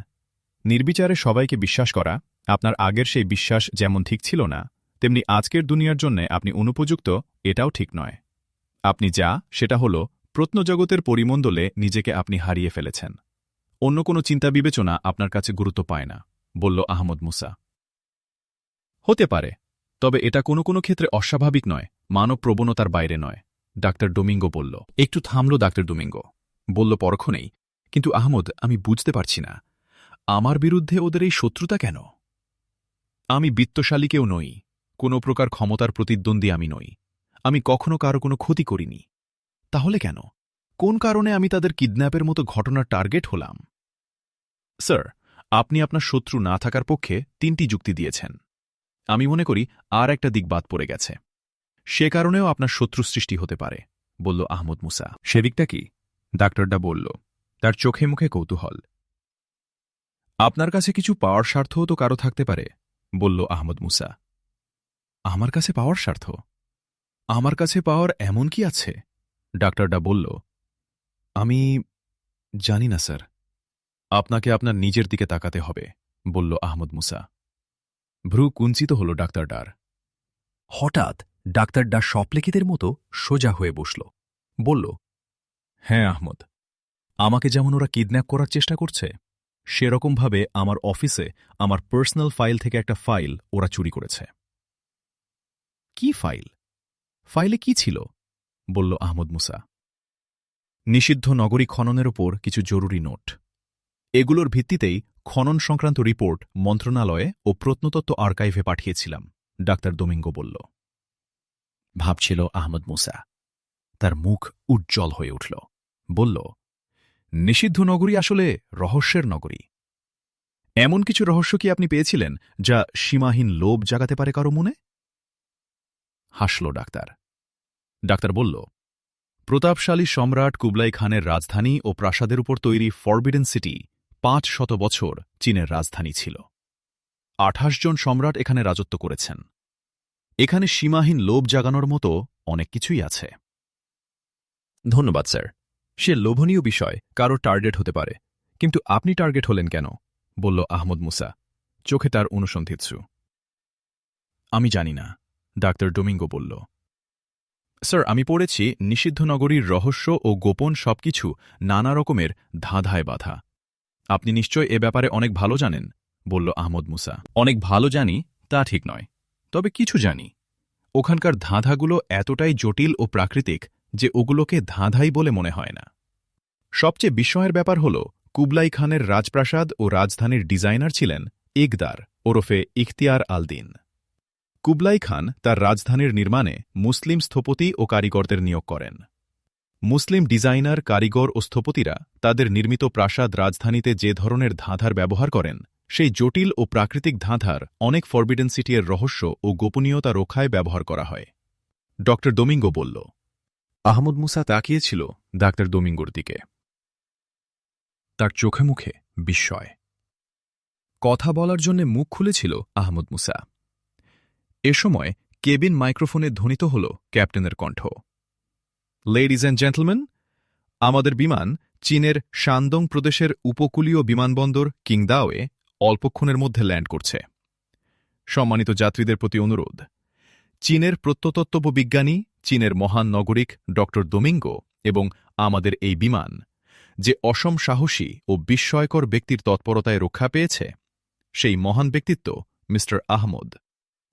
নির্বিচারে সবাইকে বিশ্বাস করা, আপনার আগের সেই বিশ্বাস যেমন ঠিক ছিল না, তেমনি আজকের দুনিয়ার জন্যে আপনি অনুপযুক্ত, এটাও ঠিক নয়। আপনি যা সেটা হল প্রত্নজগতের পরিমণ্ডলে নিজেকে আপনি হারিয়ে ফেলেছেন। অন্য কোনো চিন্তা বিবেচনা আপনার কাছে গুরুত্ব পায় না, বলল আহমদ মুসা। হতে পারে, তবে এটা কোনো কোনো ক্ষেত্রে অস্বাভাবিক নয়, মানব প্রবণতার বাইরে নয়, ডাক্তার ডোমিঙ্গো বলল। একটু থামল ডাক্তার ডোমিঙ্গো। বলল পরক্ষণেই, কিন্তু আহমদ, আমি বুঝতে পারছি না, আমার বিরুদ্ধে ওদের এই শত্রুতা কেন? আমি বিত্তশালী কেউ নই, কোনো প্রকার ক্ষমতার প্রতিদ্বন্দ্বী আমি নই, আমি কখনো কারো কোনো ক্ষতি করিনি। তাহলে কেন? কোন কারণে আমি তাদের কিডন্যাপের মতো ঘটনার টার্গেট হলাম? স্যার, আপনি আপনার শত্রু না থাকার পক্ষে ৩টি যুক্তি দিয়েছেন। আমি মনে করি আর একটা দিক বাদ পড়ে গেছে। সে কারণেও আপনার শত্রু সৃষ্টি হতে পারে, বলল আহমদ মুসা। সে দিকটা কি? ডাক্তারটা বলল, তার চোখে মুখে কৌতূহল। আপনার কাছে কিছু পাওয়ার স্বার্থও তো কারো থাকতে পারে, বলল আহমদ মুসা। আমার কাছে পাওয়ার স্বার্থ? আমার কাছে পাওয়ার এমন কি আছে? ডাক্তারটা বলল, আমি জানি না স্যার। আপনাকে আপনার নিজের দিকে তাকাতে হবে, বলল আহমদ মুসা। ভ্রু কুঞ্চিত হল ডাক্তার ডার। হঠাৎ ডাক্তার ডার স্বপ্লেকিতের মতো সোজা হয়ে বসল। বলল, হ্যাঁ আহমদ, আমাকে যেমন ওরা কিডন্যাপ করার চেষ্টা করছে, সেরকমভাবে আমার অফিসে আমার পার্সোনাল ফাইল থেকে একটা ফাইল ওরা চুরি করেছে। কি ফাইল? ফাইলে কি ছিল? বলল আহমদ মুসা। নিষিদ্ধ নগরী খননের ওপর কিছু জরুরি নোট। এগুলোর ভিত্তিতেই খনন সংক্রান্ত রিপোর্ট মন্ত্রণালয়ে ও প্রত্নতত্ত্ব আর্কাইভে পাঠিয়েছিলাম, ডাক্তার ডোমিঙ্গো বলল। ভাবছিল আহমদ মুসা। তার মুখ উজ্জ্বল হয়ে উঠল। বলল, নিষিদ্ধ নগরী আসলে রহস্যের নগরী। এমন কিছু রহস্য কি আপনি পেয়েছিলেন যা সীমাহীন লোভ জাগাতে পারে কারো মনে? হাসল ডাক্তার। ডাক্তার বলল, প্রতাপশালী সম্রাট কুবলাই খানের রাজধানী ও প্রাসাদের উপর তৈরি ফরবিডেন সিটি 500 বছর চীনের রাজধানী ছিল। 28 জন সম্রাট এখানে রাজত্ব করেছেন। এখানে সীমাহীন লোভ জাগানোর মতো অনেক কিছুই আছে। ধন্যবাদ স্যার। সে লোভনীয় বিষয় কারো টার্গেট হতে পারে, কিন্তু আপনি টার্গেট হলেন কেন? বলল আহমদ মুসা, চোখে তার অনুসন্ধিৎসু। আমি জানি না, ডাক্তার ডোমিঙ্গো বলল। স্যার, আমি পড়েছি নিষিদ্ধ নগরীর রহস্য ও গোপন সবকিছু নানা রকমের ধাঁধায় বাঁধা। আপনি নিশ্চয় এ ব্যাপারে অনেক ভালো জানেন, বলল আহমদ মুসা। অনেক ভালো জানি তা ঠিক নয়, তবে কিছু জানি। ওখানকার ধাঁধাগুলো এতটাই জটিল ও প্রাকৃতিক যে ওগুলোকে ধাঁধাই বলে মনে হয় না। সবচেয়ে বিস্ময়ের ব্যাপার হল, কুবলাই খানের রাজপ্রাসাদ ও রাজধানীর ডিজাইনার ছিলেন ইকদার ওরফে ইখতিয়ার আল-দিন। কুবলাই খান তার রাজধানীর নির্মাণে মুসলিম স্থপতি ও কারিগরদের নিয়োগ করেন। মুসলিম ডিজাইনার, কারিগর ও স্থপতিরা তাদের নির্মিত প্রাসাদ রাজধানীতে যে ধরনের ধাঁধার ব্যবহার করেন, সেই জটিল ও প্রাকৃতিক ধাঁধার অনেক ফরবিডেন সিটির রহস্য ও গোপনীয়তা রক্ষায় ব্যবহার করা হয়, ড ডোমিঙ্গো বলল। আহমদ মুসা তাকিয়েছিল ডাক্তার ডোমিঙ্গোর দিকে। তার চোখে মুখে বিস্ময়। কথা বলার জন্য মুখ খুলেছিল আহমদ মুসা। এ সময় কেবিন মাইক্রোফোনে ধ্বনিত হল ক্যাপ্টেনের কণ্ঠ। লেডিজ অ্যান্ড জেন্টলম্যান, আমাদের বিমান চীনের শানদং প্রদেশের উপকূলীয় বিমানবন্দর কিংদাওয়ে অল্পক্ষণের মধ্যে ল্যান্ড করছে। সম্মানিত যাত্রীদের প্রতি অনুরোধ, চীনের প্রত্নতত্ত্ব বিজ্ঞানী, চীনের মহান নাগরিক ড ডোমিঙ্গো এবং আমাদের এই বিমান যে অসম সাহসী ও বিস্ময়কর ব্যক্তির তৎপরতায় রক্ষা পেয়েছে, সেই মহান ব্যক্তিত্ব মিস্টার আহমদ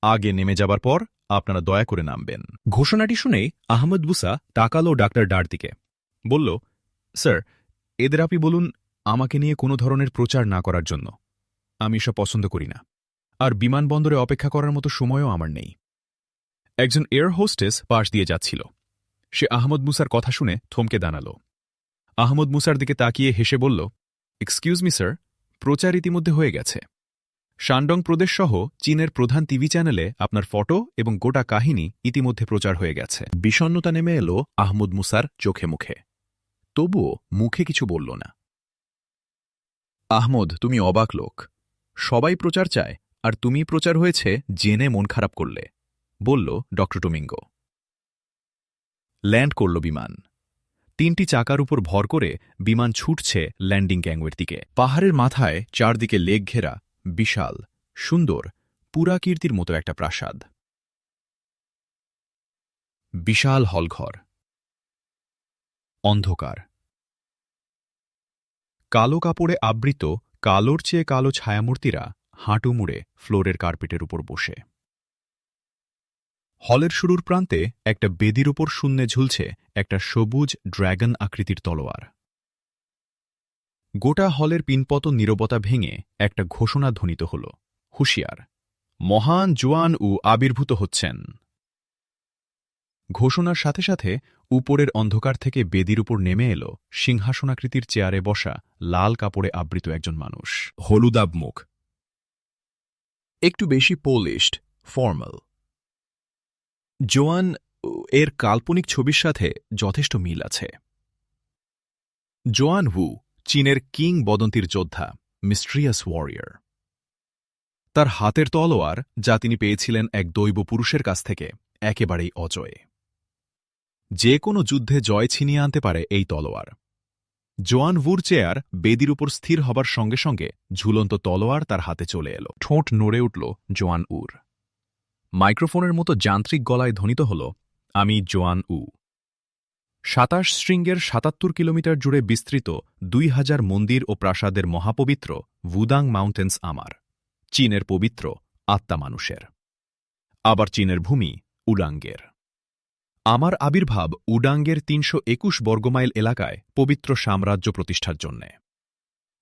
আগে নেমে যাবার পর আপনারা দয়া করে নামবেন। ঘোষণাটি শুনেই আহমদ মুসা তাকালো ডাক্তার ডার দিকে। বলল, স্যার, এদের আপনি বলুন আমাকে নিয়ে কোনো ধরনের প্রচার না করার জন্য। আমি এসব পছন্দ করি না, আর বিমানবন্দরে অপেক্ষা করার মতো সময়ও আমার নেই। একজন এয়ার হোস্টেস পাশ দিয়ে যাচ্ছিল। সে আহমদ মুসার কথা শুনে থমকে দাঁড়াল। আহমদ মুসার দিকে তাকিয়ে হেসে বলল, এক্সকিউজ মি স্যার, প্রচার ইতিমধ্যে হয়ে গেছে। শানডং প্রদেশ সহ চীনের প্রধান টিভি চ্যানেলে আপনার ফটো এবং গোটা কাহিনী ইতিমধ্যে প্রচার হয়ে গেছে। বিষণ্ণতা নেমে এলো আহমদ মুসার চোখে মুখে, তবুও মুখে কিছু বলল না। আহমদ, তুমি অবাক লোক। সবাই প্রচার চায়, আর তুমি প্রচার হয়েছে জেনে মন খারাপ করলে, বলল ড ডোমিঙ্গো। ল্যান্ড করল বিমান। 3টি চাকার উপর ভর করে বিমান ছুটছে ল্যান্ডিং গ্যাংওয়ের দিকে। পাহাড়ের মাথায় চারদিকে লেক ঘেরা বিশাল, সুন্দর, পুরাকীর্তির মতো একটা প্রাসাদ। বিশাল হলঘর, অন্ধকার। কালো কাপড়ে আবৃত কালোর চেয়ে কালো ছায়ামূর্তিরা হাঁটু মুড়ে ফ্লোরের কার্পেটের উপর বসে। হলের শুরুর প্রান্তে একটা বেদির উপর শূন্যে ঝুলছে একটা সবুজ ড্র্যাগন আকৃতির তলোয়ার। গোটা হলের পিনপতন নীরবতা ভেঙে একটা ঘোষণা ধ্বনিত হল, হুঁশিয়ার, মহান জুয়ান উ আবির্ভূত হচ্ছেন। ঘোষণার সাথে সাথে উপরের অন্ধকার থেকে বেদির উপর নেমে এল সিংহাসনাকৃতির চেয়ারে বসা লাল কাপড়ে আবৃত একজন মানুষ। হলুদাব মুখ, একটু বেশি পোলিশড, ফর্মাল। জোয়ান এর কাল্পনিক ছবির সাথে যথেষ্ট মিল আছে। জোয়ান হু চীনের কিং বদন্তির যোদ্ধা, মিস্ট্রিয়াস ওয়ারিয়র। তার হাতের তলোয়ার, যা তিনি পেয়েছিলেন এক দৈব পুরুষের কাছ থেকে, একেবারেই অজয়। যে কোনো যুদ্ধে জয় ছিনিয়ে আনতে পারে এই তলোয়ার। জোয়ান ভুর চেয়ার বেদির উপর স্থির হবার সঙ্গে সঙ্গে ঝুলন্ত তলোয়ার তার হাতে চলে এলো। ঠোঁট নড়ে উঠল জোয়ান উর। মাইক্রোফোনের মতো যান্ত্রিক গলায় ধ্বনিত হল, আমি জোয়ান উ। ২৭ শৃঙ্গের ৭৭ কিলোমিটার জুড়ে বিস্তৃত ২,০০০ মন্দির ও প্রাসাদের মহাপবিত্র ভুদাং মাউন্টেন্স আমার, চীনের পবিত্র আত্মা মানুষের। আবার চীনের ভূমি উডাঙ্গের। আমার আবির্ভাব উডাঙ্গের ৩২১ বর্গমাইল এলাকায় পবিত্র সাম্রাজ্য প্রতিষ্ঠার জন্যে।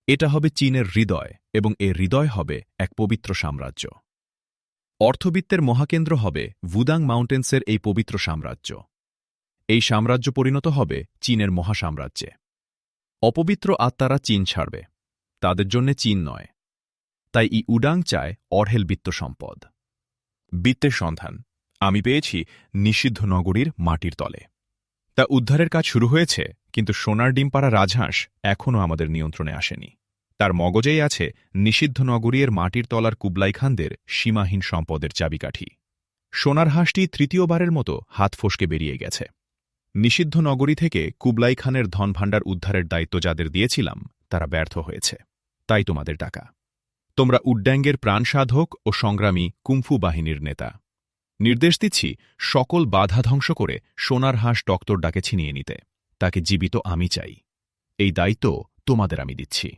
এটা হবে চীনের হৃদয় এবং এ হৃদয় হবে এক পবিত্র সাম্রাজ্য। অর্থবিত্তের মহাকেন্দ্র হবে ভুদাং মাউন্টেন্সের এই পবিত্র সাম্রাজ্য। এই সাম্রাজ্য পরিণত হবে চীনের মহাসাম্রাজ্যে। অপবিত্র আত্মারা চীন ছাড়বে, তাদের জন্য চীন নয়। তাই উডাং চায় অঢেল বিত্ত সম্পদ। বিত্তের সন্ধান আমি পেয়েছি নিষিদ্ধ নগরীর মাটির তলে। তা উদ্ধারের কাজ শুরু হয়েছে, কিন্তু সোনার ডিম পাড়া রাজহাঁস এখনও আমাদের নিয়ন্ত্রণে আসেনি। তার মগজেই আছে নিষিদ্ধ নগরীর মাটির তলার কুবলাই খানদের সীমাহীন সম্পদের চাবিকাঠি। সোনার হাঁসটি তৃতীয়বারের মতো হাত ফসকে বেরিয়ে গেছে। নিষিদ্ধ নগরী থেকে কুবলাই খানের ধনভাণ্ডার উদ্ধারের দায়িত্ব যাদের দিয়েছিলাম তারা ব্যর্থ হয়েছে। তাই তোমাদের ডাকা। তোমরা উড্ড্যাঙ্গের প্রাণসাধক ও সংগ্রামী কুংফু বাহিনীর নেতা। নির্দেশ দিচ্ছি সকল বাধা ধ্বংস করে সোনার হাঁস ডক্টর ডাকে ছিনিয়ে নিতে। তাকে জীবিত আমি চাই। এই দায়িত্ব তোমাদের আমি দিচ্ছি।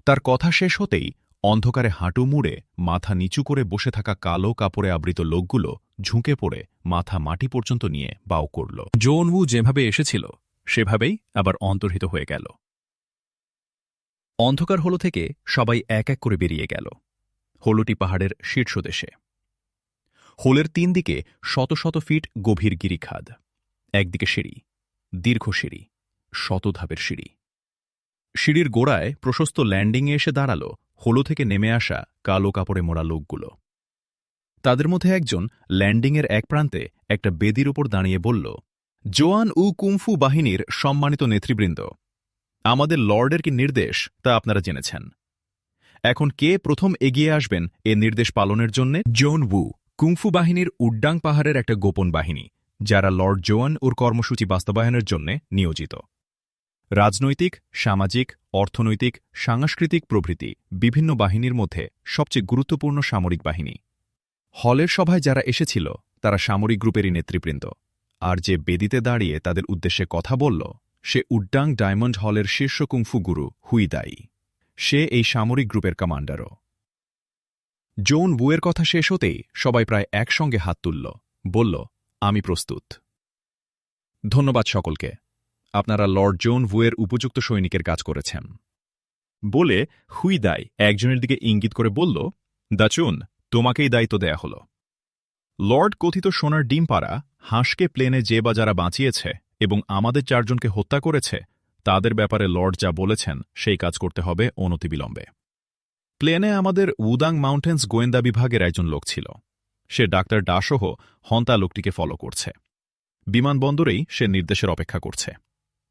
তার কথা শেষ হতেই অন্ধকারে হাঁটু মুড়ে মাথা নিচু করে বসে থাকা কালো কাপড়ে আবৃত লোকগুলো ঝুঁকে পড়ে মাথা মাটি পর্যন্ত নিয়ে বাউ করল। জোনউ যেভাবে এসেছিল সেভাবেই আবার অন্তর্হিত হয়ে গেল। অন্ধকার হলো থেকে সবাই এক এক করে বেরিয়ে গেল হলুটি পাহাড়ের শীর্ষদেশে। হোলের ৩ দিকে শত শত ফিট গভীর গিরিখাদ, একদিকে সিঁড়ি, দীর্ঘ সিঁড়ি, শতধাপের সিঁড়ি। সিঁড়ির গোড়ায় প্রশস্ত ল্যান্ডিংয়ে এসে দাঁড়াল হোলো থেকে নেমে আসা কালো কাপড়ে মোড়া লোকগুলো। তাদের মধ্যে একজন ল্যান্ডিংয়ের এক প্রান্তে একটা বেদির উপর দাঁড়িয়ে বলল, জোয়ান উ কুংফু বাহিনীর সম্মানিত নেতৃবৃন্দ, আমাদের লর্ডের কি নির্দেশ তা আপনারা জেনেছেন। এখন কে প্রথম এগিয়ে আসবেন এ নির্দেশ পালনের জন্য? জোন উ কুংফু বাহিনীর উড্ডাং পাহাড়ের একটা গোপন বাহিনী, যারা লর্ড জোয়ান ওর কর্মসূচি বাস্তবায়নের জন্য নিয়োজিত। রাজনৈতিক, সামাজিক, অর্থনৈতিক, সাংস্কৃতিক প্রভৃতি বিভিন্ন বাহিনীর মধ্যে সবচেয়ে গুরুত্বপূর্ণ সামরিক বাহিনী। হলের সভায় যারা এসেছিল তারা সামরিক গ্রুপেরই নেতৃবৃন্দ, আর যে বেদিতে দাঁড়িয়ে তাদের উদ্দেশ্যে কথা বলল সে উড্ডাং ডায়মন্ড হলের শীর্ষ কুংফু গুরু হুইদাই। সে এই সামরিক গ্রুপের কমান্ডারও। জোন বুয়ের কথা শেষ হতেই সবাই প্রায় একসঙ্গে হাত তুলল, বলল, আমি প্রস্তুত। ধন্যবাদ সকলকে, আপনারা লর্ড জোন বুয়ের উপযুক্ত সৈনিকের কাজ করেছেন। বলে হুইদাই একজনের দিকে ইঙ্গিত করে বলল, দাচুন, তোমাকেই দায়িত্ব দেয়া হল। লর্ড কথিত সোনার ডিম পাড়া হাঁসকে প্লেনে যে বা যারা বাঁচিয়েছে এবং আমাদের 4 জনকে হত্যা করেছে তাদের ব্যাপারে লর্ড যা বলেছেন সেই কাজ করতে হবে অনতিবিলম্বে। প্লেনে আমাদের উদাং মাউন্টেন্স গোয়েন্দা বিভাগের একজন লোক ছিল। সে ডাক্তার ডাসহ হন্তা লোকটিকে ফলো করছে। বিমানবন্দরেই সে নির্দেশের অপেক্ষা করছে।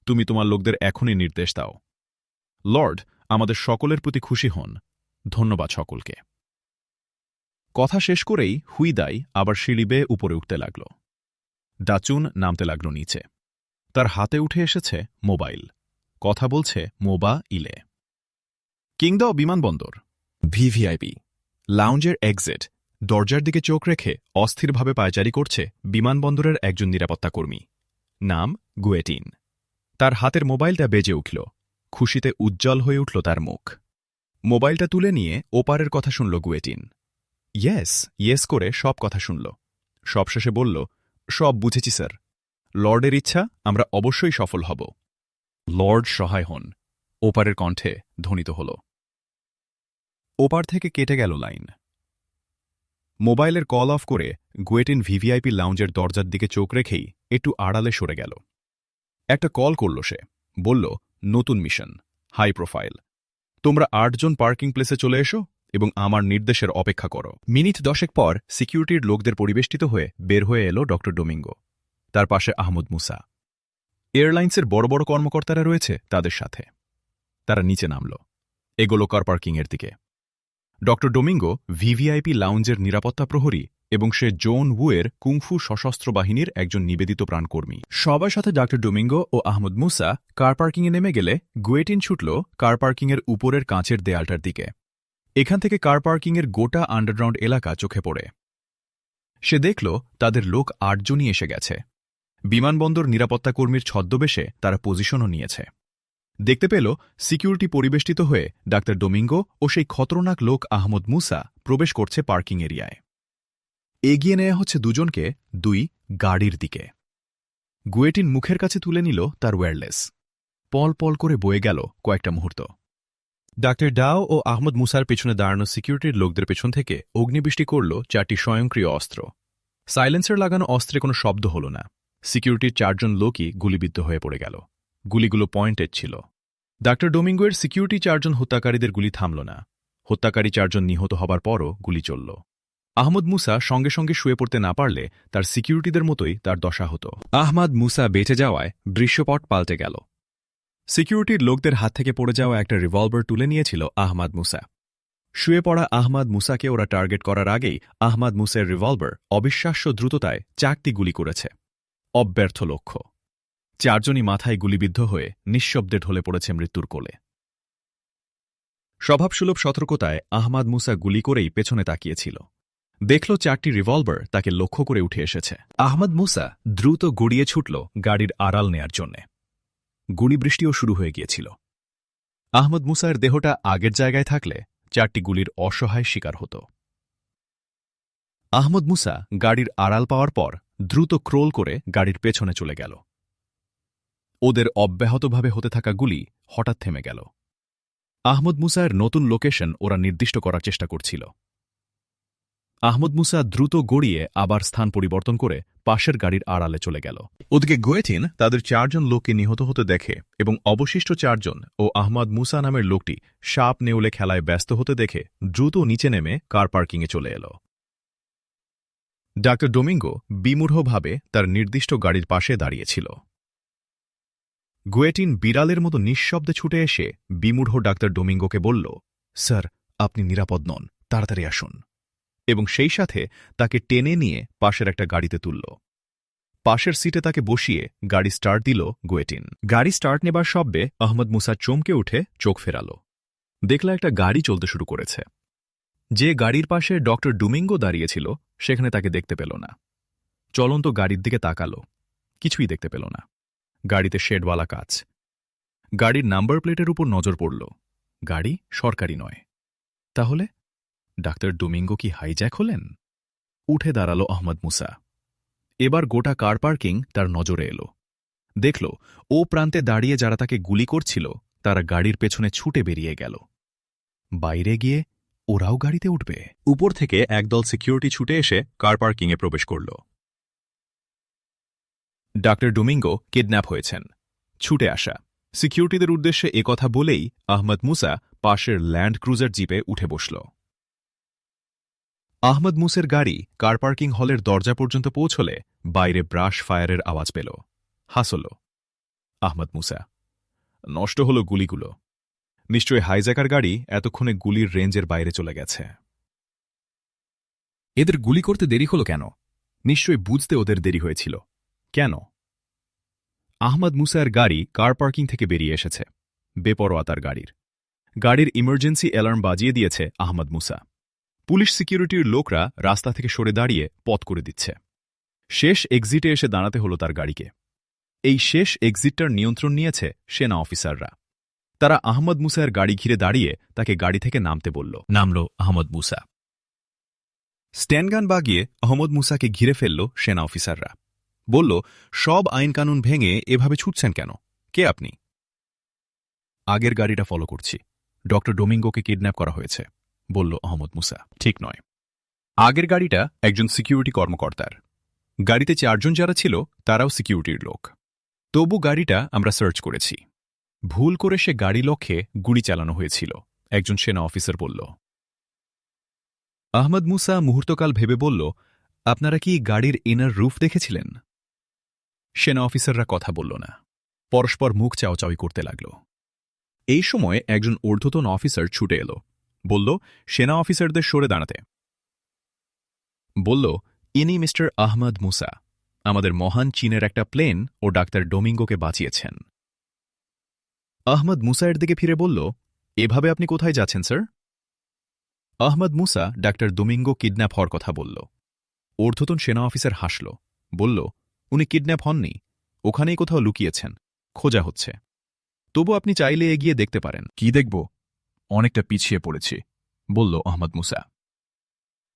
তুমি তোমার লোকদের এখনই নির্দেশ দাও। লর্ড আমাদের সকলের প্রতি খুশি হন। ধন্যবাদ সকলকে। কথা শেষ করেই হুইদাই আবার সিঁড়ি বেয়ে উপরে উঠতে লাগল। ডাচুন নামতে লাগল নিচে। তার হাতে উঠে এসেছে মোবাইল। কথা বলছে মোবা ইলে। কিংদাও বিমানবন্দর, ভিভিআইপি লাউঞ্জের এক্সিট, দরজার দিকে চোখ রেখে অস্থিরভাবে পায়চারি করছে বিমানবন্দরের একজন নিরাপত্তাকর্মী। নাম গুয়েটিন। তার হাতের মোবাইলটা বেজে উঠল। খুশিতে উজ্জ্বল হয়ে উঠল তার মুখ। মোবাইলটা তুলে নিয়ে ওপারের কথা শুনল গুয়েটিন। ইয়েস করে সব কথা শুনল। সবশেষে বলল, সব বুঝেছি স্যার। লর্ডের ইচ্ছা আমরা অবশ্যই সফল হব। লর্ড সহায় হন, ওপারের কণ্ঠে ধ্বনিত হল। ওপার থেকে কেটে গেল লাইন। মোবাইলের কল অফ করে গুয়েটিন ভিভিআইপি লাউঞ্জের দরজার দিকে চোখ রেখেই একটু আড়ালে সরে গেল। একটা কল করল সে। বলল, নতুন মিশন, হাই প্রোফাইল। তোমরা 8 জন পার্কিং প্লেসে চলে এসো এবং আমার নির্দেশের অপেক্ষা করো। মিনিট 10 পর সিকিউরিটির লোকদের পরিবেষ্টিত হয়ে বের হয়ে এলো ডক্টর ডোমিঙ্গো। তার পাশে আহমদ মুসা। এয়ারলাইন্সের বড় বড় কর্মকর্তারা রয়েছে তাদের সাথে। তারা নিচে নামল, এগোলো কার পার্কিংয়ের দিকে। ডক্টর ডোমিঙ্গো ভিভিআইপি লাউঞ্জের নিরাপত্তা প্রহরী এবং সে জোন ওয়ের কুংফু সশস্ত্র বাহিনীর একজন নিবেদিত প্রাণকর্মী। সবার সাথে ডক্টর ডোমিঙ্গো ও আহমদ মুসা কার পার্কিংয়ে নেমে গেলে গুয়েটিন ছুটল কার পার্কিংয়ের উপরের কাঁচের দেয়ালটার দিকে। এখান থেকে কার পার্কিংয়ের গোটা আন্ডারগ্রাউন্ড এলাকা চোখে পড়ে। সে দেখল তাদের লোক ৮ জনই এসে গেছে। বিমানবন্দর নিরাপত্তাকর্মীর ছদ্মবেশে তারা পজিশনও নিয়েছে। দেখতে পেল সিকিউরিটি পরিবেষ্টিত হয়ে ডাক্তার ডোমিঙ্গো ও সেই খতরনাক লোক আহমদ মুসা প্রবেশ করছে পার্কিং এরিয়ায়। এগিয়ে নেওয়া হচ্ছে দুজনকে ২ গাড়ির দিকে। গুয়েটিন মুখের কাছে তুলে নিল তার ওয়্যারলেস। পল পল করে বয়ে গেল কয়েকটা মুহূর্ত। ডাক্তার ডাও ও আহমদ মুসার পেছনে দাঁড়ানো সিকিউরিটির লোকদের পেছন থেকে অগ্নিবৃষ্টি করল ৪টি স্বয়ংক্রিয় অস্ত্র। সাইলেন্সার লাগানো অস্ত্রে কোনো শব্দ হল না। সিকিউরিটির ৪ জন লোকই গুলিবিদ্ধ হয়ে পড়ে গেল। গুলিগুলো পয়েন্টেড ছিল। ডাক্তার ডোমিঙ্গোয়ের সিকিউরিটি ৪ জন হত্যাকারীদের গুলি থামল না। হত্যাকারী ৪ জন নিহত হবার পরও গুলি চলল। আহমদ মুসা সঙ্গে সঙ্গে শুয়ে পড়তে না পারলে তার সিকিউরিটিদের মতোই তার দশা হতো। আহমদ মুসা বেঁচে যাওয়ায় দৃশ্যপট পাল্টে গেল। সিকিউরিটির লোকদের হাত থেকে পড়ে যাওয়া একটা রিভলভার তুলে নিয়েছিল আহমদ মুসা। শুয়ে পড়া আহমদ মুসাকে ওরা টার্গেট করার আগেই আহমদ মুসার রিভলভার অবিশ্বাস্য দ্রুততায় ৪টি গুলি করেছে। অব্যর্থ লক্ষ্য। ৪ জনই মাথায় গুলিবিদ্ধ হয়ে নিঃশব্দে ঢলে পড়েছে মৃত্যুর কোলে। স্বভাবসুলভ সতর্কতায় আহমদ মুসা গুলি করেই পেছনে তাকিয়েছিল। দেখল ৪টি রিভলভার তাকে লক্ষ্য করে উঠে এসেছে। আহমদ মুসা দ্রুত গড়িয়ে ছুটল গাড়ির আড়াল নেয়ার জন্যে। গুলিবৃষ্টিও শুরু হয়ে গিয়েছিল। আহমদ মুসার দেহটা আগের জায়গায় থাকলে ৪টি গুলির অসহায় শিকার হতো। আহমদ মুসা গাড়ির আড়াল পাওয়ার পর দ্রুত ক্রোল করে গাড়ির পেছনে চলে গেল। ওদের অব্যাহতভাবে হতে থাকা গুলি হঠাৎ থেমে গেল। আহমদ মুসার নতুন লোকেশন ওরা নির্দিষ্ট করার চেষ্টা করছিল। আহমদ মুসা দ্রুত গড়িয়ে আবার স্থান পরিবর্তন করে পাশের গাড়ির আড়ালে চলে গেল। ওদিকে গুয়েটিন তাদের ৪ জন লোককে নিহত হতে দেখে এবং অবশিষ্ট ৪ জন ও আহমদ মুসা নামের লোকটি সাপ নেউলে খেলায় ব্যস্ত হতে দেখে দ্রুত নিচে নেমে কার পার্কিংয়ে চলে এল। ডাক্তার ডোমিঙ্গো বিমূঢ়ভাবে তার নির্দিষ্ট গাড়ির পাশে দাঁড়িয়েছিল। গুয়েটিন বিড়ালের মতো নিঃশব্দে ছুটে এসে বিমূঢ় ডাক্তার ডোমিঙ্গোকে বলল, স্যার, আপনি নিরাপদ নন, তাড়াতাড়ি আসুন, এবং সেই সাথে তাকে টেনে নিয়ে পাশের একটা গাড়িতে তুলল। পাশের সিটে তাকে বসিয়ে গাড়ি স্টার্ট দিল গুয়েটিন। গাড়ি স্টার্ট নেবার শব্দে আহমদ মুসা চমকে উঠে চোখ ফেরাল। দেখল একটা গাড়ি চলতে শুরু করেছে। যে গাড়ির পাশে ডক্টর ডোমিঙ্গো দাঁড়িয়েছিল সেখানে তাকে দেখতে পেল না। চলন্ত গাড়ির দিকে তাকাল, কিছুই দেখতে পেল না। গাড়িতে শেডওয়ালা কাচ। গাড়ির নাম্বার প্লেটের উপর নজর পড়ল। গাড়ি সরকারি নয়। তাহলে ডাক্তার ডোমিঙ্গো কি হাইজ্যাক হলেন? উঠে দাঁড়াল আহমদ মুসা। এবার গোটা কার পার্কিং তার নজরে এল। দেখল ও প্রান্তে দাঁড়িয়ে যারা তাকে গুলি করছিল তারা গাড়ির পেছনে ছুটে বেরিয়ে গেল। বাইরে গিয়ে ওরাও গাড়িতে উঠবে। উপর থেকে একদল সিকিউরিটি ছুটে এসে কার পার্কিংয়ে প্রবেশ করল। ডাক্তার ডোমিঙ্গো কিডন্যাপ হয়েছেন। ছুটে আসা সিকিউরিটিদের উদ্দেশ্যে একথা বলেই আহমদ মুসা পাশের ল্যান্ড ক্রুজার জিপে উঠে বসল। আহমদ মুসের গাড়ি কার পার্কিং হলের দরজা পর্যন্ত পৌঁছলে বাইরে ব্রাশ ফায়ারের আওয়াজ পেল। হাসল আহমদ মুসা। নষ্ট হল গুলিগুলো। নিশ্চয়ই হাইজ্যাকার গাড়ি এতক্ষণে গুলির রেঞ্জের বাইরে চলে গেছে। এদের গুলি করতে দেরি হল কেন? নিশ্চয়ই বুঝতে ওদের দেরি হয়েছিল। কেন? আহমদ মুসার গাড়ি কার পার্কিং থেকে বেরিয়ে এসেছে। বেপরোয়া তার গাড়ির ইমার্জেন্সি অ্যালার্ম বাজিয়ে দিয়েছে আহমদ মুসা। পুলিশ সিকিউরিটির লোকরা রাস্তা থেকে সরে দাঁড়িয়ে পথ করে দিচ্ছে। শেষ এক্সিটে এসে দাঁড়াতে হল তার গাড়িকে। এই শেষ এক্সিটটার নিয়ন্ত্রণ নিয়েছে সেনা অফিসাররা। তারা আহমদ মুসার গাড়ি ঘিরে দাঁড়িয়ে তাকে গাড়ি থেকে নামতে বলল। নামল আহমদ মুসা। স্ট্যান্ডগান বাগিয়ে আহমদ মুসাকে ঘিরে ফেলল সেনা অফিসাররা। বলল, সব আইনকানুন ভেঙে এভাবে ছুটছেন কেন? কে আপনি? আগের গাড়িটা ফলো করছি। ডক্টর ডোমিঙ্গোকে কিডন্যাপ করা হয়েছে, বলল আহমদ মুসা। ঠিক নয়। আগের গাড়িটা একজন সিকিউরিটি কর্মকর্তার। গাড়িতে ৪ জন যারা ছিল তারাও সিকিউরিটির লোক। তবু গাড়িটা আমরা সার্চ করেছি। ভুল করে সে গাড়ি লক্ষ্যে গুলি চালানো হয়েছিল, একজন সেনা অফিসার বলল। আহমদ মুসা মুহূর্তকাল ভেবে বলল, আপনারা কি গাড়ির ইনার রুফ দেখেছিলেন? সেনা অফিসাররা কথা বলল না। পরস্পর মুখ চাওয়াচাওয়ি করতে লাগল। এই সময় একজন ঊর্ধ্বতন অফিসার ছুটে এল। বলল, সেনা অফিসারদের সরে দাঁড়াতে। বলল, ইনি মিস্টার আহমদ মুসা, আমাদের মহান চীনের একটা প্লেন ও ডাক্তার ডোমিঙ্গোকে বাঁচিয়েছেন। আহমদ মুসা এর দিকে ফিরে বলল, এভাবে আপনি কোথায় যাচ্ছেন স্যার? আহমদ মুসা ডাক্তার ডোমিঙ্গো কিডন্যাপ হওয়ার কথা বলল। ঊর্ধ্বতন সেনা অফিসার হাসল, বলল, উনি কিডন্যাপ হননি, ওখানেই কোথাও লুকিয়েছেন, খোঁজা হচ্ছে। তবু আপনি চাইলে এগিয়ে দেখতে পারেন। কি দেখব? অনেকটা পিছিয়ে পড়েছি, বলল আহমদ মুসা।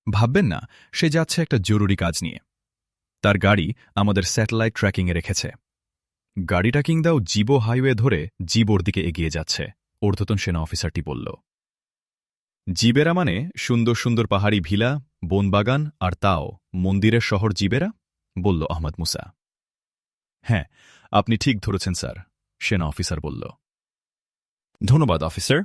ভাববেন না, সে যাচ্ছে একটা জরুরি কাজ নিয়ে। তার গাড়ি আমাদের স্যাটেলাইট ট্র্যাকিংয়ে রেখেছে। গাড়িটা কিংদাও জিবো হাইওয়ে ধরে জিবোর দিকে এগিয়ে যাচ্ছে, ঊর্ধ্বতন সেনা অফিসারটি বলল। জিবেরা মানে সুন্দর সুন্দর পাহাড়ি ভিলা, বনবাগান আর তাও মন্দিরের শহর জিবেরা, বলল আহমদ মুসা। হ্যাঁ, আপনি ঠিক ধরেছেন স্যার, সেনা অফিসার বলল। ধন্যবাদ অফিসার।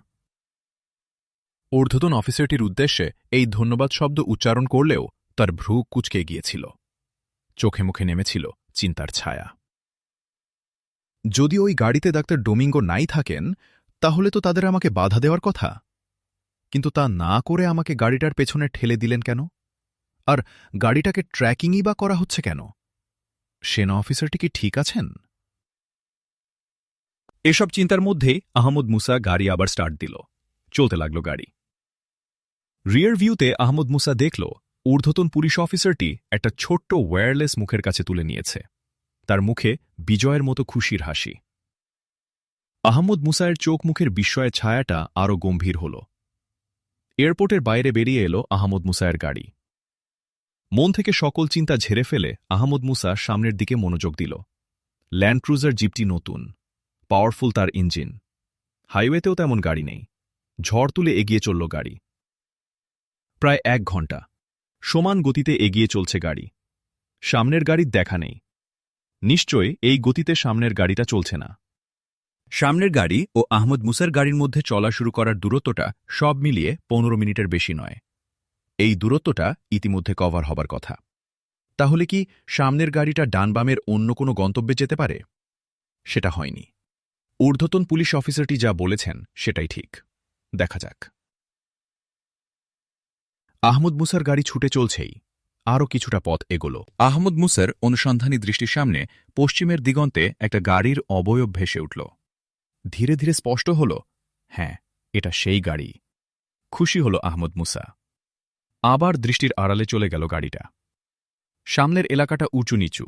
ঊর্ধ্বতন অফিসারটির উদ্দেশ্যে এই ধন্যবাদ শব্দ উচ্চারণ করলেও তার ভ্রু কুঁচকে গিয়েছিল। চোখে মুখে নেমেছিল চিন্তার ছায়া। যদি ওই গাড়িতে ডাক্তার ডোমিঙ্গো নাই থাকেন, তাহলে তো তাদের আমাকে বাধা দেওয়ার কথা। কিন্তু তা না করে আমাকে গাড়িটার পেছনে ঠেলে দিলেন কেন? আর গাড়িটাকে ট্র্যাকিংই বা করা হচ্ছে কেন? সেনা অফিসারটি কি ঠিক আছেন? এসব চিন্তার মধ্যেই আহমদ মুসা গাড়ি আবার স্টার্ট দিল। চলতে লাগল গাড়ি। রিয়ার ভিউতে আহমদ মুসা দেখল ঊর্ধ্বতন পুলিশ অফিসারটি একটা ছোট্ট ওয়্যারলেস মুখের কাছে তুলে নিয়েছে। তার মুখে বিজয়ের মতো খুশির হাসি। আহমদ মুসায়ের চোখ মুখের বিস্ময়ের ছায়াটা আরও গম্ভীর হল। এয়ারপোর্টের বাইরে বেরিয়ে এলো আহমদ মুসায়ের গাড়ি। মন থেকে সকল চিন্তা ঝেড়ে ফেলে আহমদ মুসা সামনের দিকে মনোযোগ দিল। ল্যান্ড ক্রুজার জিপটি নতুন, পাওয়ারফুল তার ইঞ্জিন। হাইওয়েতেও তেমন গাড়ি নেই। ঝড় তুলে এগিয়ে চলল গাড়ি। প্রায় 1 ঘণ্টা সমান গতিতে এগিয়ে চলছে গাড়ি। সামনের গাড়ির দেখা নেই। নিশ্চয় এই গতিতে সামনের গাড়িটা চলছে না। সামনের গাড়ি ও আহমদ মুসার গাড়ির মধ্যে চলা শুরু করার দূরত্বটা সব মিলিয়ে 15 মিনিটের বেশি নয়। এই দূরত্বটা ইতিমধ্যে কভার হবার কথা। তাহলে কি সামনের গাড়িটা ডান বামের অন্য কোনো গন্তব্যে যেতে পারে? সেটা হয়নি। ঊর্ধ্বতন পুলিশ অফিসারটি যা বলেছেন সেটাই ঠিক। দেখা যাক। আহমদ মুসার গাড়ি ছুটে চলছেই। আরও কিছুটা পথ এগোল। আহমদ মুসার অনুসন্ধানী দৃষ্টির সামনে পশ্চিমের দিগন্তে একটা গাড়ির অবয়ব ভেসে উঠল। ধীরে ধীরে স্পষ্ট হল, হ্যাঁ, এটা সেই গাড়ি। খুশি হল আহমদ মুসা। আবার দৃষ্টির আড়ালে চলে গেল গাড়িটা। সামনের এলাকাটা উঁচু নিচু।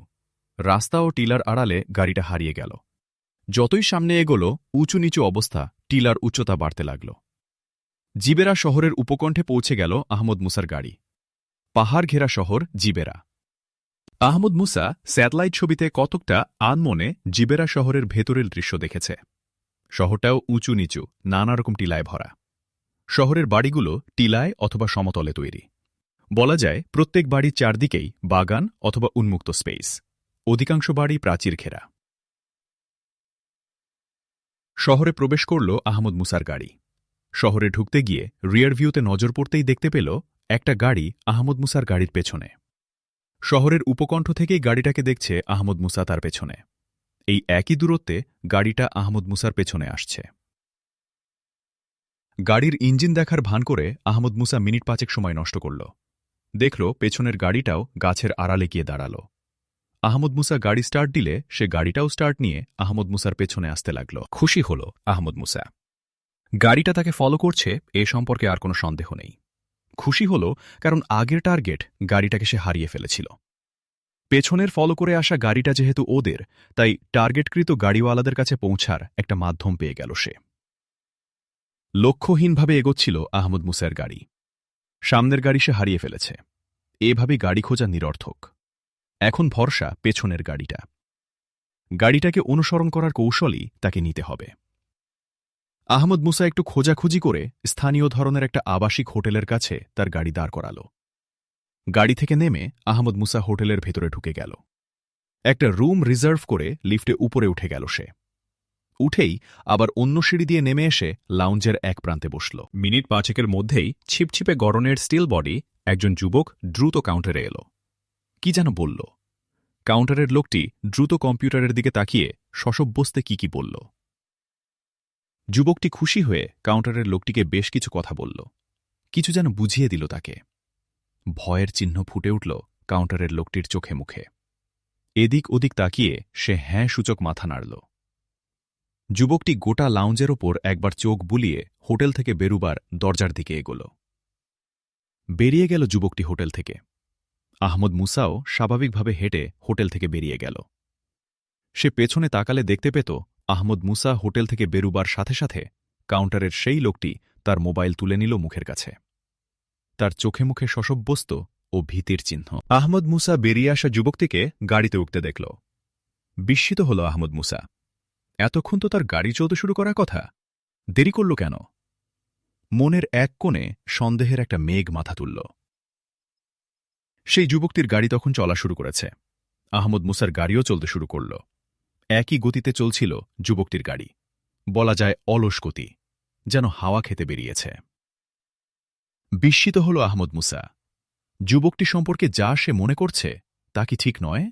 রাস্তা ও টিলার আড়ালে গাড়িটা হারিয়ে গেল। যতই সামনে এগোল, উঁচু নিচু অবস্থা, টিলার উচ্চতা বাড়তে লাগল। জিবেরা শহরের উপকণ্ঠে পৌঁছে গেল আহমদ মুসার গাড়ি। পাহাড় ঘেরা শহর জিবেরা। আহমদ মুসা স্যাটেলাইট ছবিতে কতকটা আনমনে জিবেরা শহরের ভেতরের দৃশ্য দেখেছে। শহরটাও উঁচু নিচু, নানারকম টিলায় ভরা। শহরের বাড়িগুলো টিলায় অথবা সমতলে তৈরি। বলা যায় প্রত্যেক বাড়ির চারদিকেই বাগান অথবা উন্মুক্ত স্পেস। অধিকাংশ বাড়ি প্রাচীর ঘেরা। শহরে প্রবেশ করল আহমদ মুসার গাড়ি। শহরে ঢুকতে গিয়ে রিয়ার ভিউতে নজর পড়তেই দেখতে পেল একটা গাড়ি আহমদ মুসার গাড়ির পেছনে। শহরের উপকণ্ঠ থেকেই গাড়িটাকে দেখছে আহমদ মুসা তার পেছনে। এই একই দূরত্বে গাড়িটা আহমদ মুসার পেছনে আসছে। গাড়ির ইঞ্জিন দেখার ভান করে আহমদ মুসা মিনিট 5 সময় নষ্ট করল। দেখল পেছনের গাড়িটাও গাছের আড়ালে গিয়ে দাঁড়াল। আহমদ মুসা গাড়ি স্টার্ট দিলে সে গাড়িটাও স্টার্ট নিয়ে আহমদ মুসার পেছনে আসতে লাগল। খুশি হল আহমদ মুসা। গাড়িটা তাকে ফলো করছে এ সম্পর্কে আর কোনো সন্দেহ নেই। খুশি হল কারণ আগের টার্গেট গাড়িটাকে সে হারিয়ে ফেলেছিল। পেছনের ফলো করে আসা গাড়িটা যেহেতু ওদের, তাই টার্গেটকৃত গাড়িওয়ালাদের কাছে পৌঁছার একটা মাধ্যম পেয়ে গেল সে। লক্ষ্যহীনভাবে এগোচ্ছিল আহমদ মুসার গাড়ি। সামনের গাড়ি সে হারিয়ে ফেলেছে। এভাবে গাড়ি খোঁজা নিরর্থক। এখন ভরসা পেছনের গাড়িটা। গাড়িটাকে অনুসরণ করার কৌশলই তাকে নিতে হবে। আহমদ মুসা একটু খোঁজাখুঁজি করে স্থানীয় ধরনের একটা আবাসিক হোটেলের কাছে তার গাড়ি দাঁড় করাল। গাড়ি থেকে নেমে আহমদ মুসা হোটেলের ভেতরে ঢুকে গেল। একটা রুম রিজার্ভ করে লিফটে উপরে উঠে গেল সে। উঠেই আবার অন্য সিঁড়ি দিয়ে নেমে এসে লাউঞ্জের এক প্রান্তে বসল। মিনিট 5 মধ্যেই ছিপছিপে গড়নের স্টিল বডি একজন যুবক দ্রুত কাউন্টারে এল। কি যেন বলল। কাউন্টারের লোকটি দ্রুত কম্পিউটারের দিকে তাকিয়ে সসব্যস্তে কি বলল। যুবকটি খুশি হয়ে কাউন্টারের লোকটিকে বেশ কিছু কথা বলল। কিছু যেন বুঝিয়ে দিল তাকে। ভয়ের চিহ্ন ফুটে উঠল কাউন্টারের লোকটির চোখে মুখে। এদিক ওদিক তাকিয়ে সে হ্যাঁ সূচক মাথা নাড়ল। যুবকটি গোটা লাউঞ্জের ওপর একবার চোখ বুলিয়ে হোটেল থেকে বেরুবার দরজার দিকে এগোল। বেরিয়ে গেল যুবকটি হোটেল থেকে। আহমদ মুসাও স্বাভাবিকভাবে হেঁটে হোটেল থেকে বেরিয়ে গেল। সে পেছনে তাকালে দেখতে পেত আহমদ মুসা হোটেল থেকে বেরুবার সাথে সাথে কাউন্টারের সেই লোকটি তার মোবাইল তুলে নিল মুখের কাছে। তার চোখে মুখে শশব্যস্ত ও ভীতির চিহ্ন। আহমদ মুসা বেরিয়ে আসা যুবকটিকে গাড়িতে উঠতে দেখল। বিস্মিত হল আহমদ মুসা। এতক্ষণ তো তার গাড়ি চলতে শুরু করার কথা, দেরি করল কেন? মনের এক কোণে সন্দেহের একটা মেঘ মাথা তুলল। সেই যুবকটির গাড়ি তখন চলা শুরু করেছে। আহমদ মুসার গাড়িও চলতে শুরু করল। একই গতিতে চলছিল যুবকটির গাড়ি, বলা যায় অলস গতি, যেন হাওয়া খেতে বেরিয়েছে। বিস্মিত হল আহমদ মুসা। যুবকটি সম্পর্কে যা সে মনে করছে তা কি ঠিক নয়?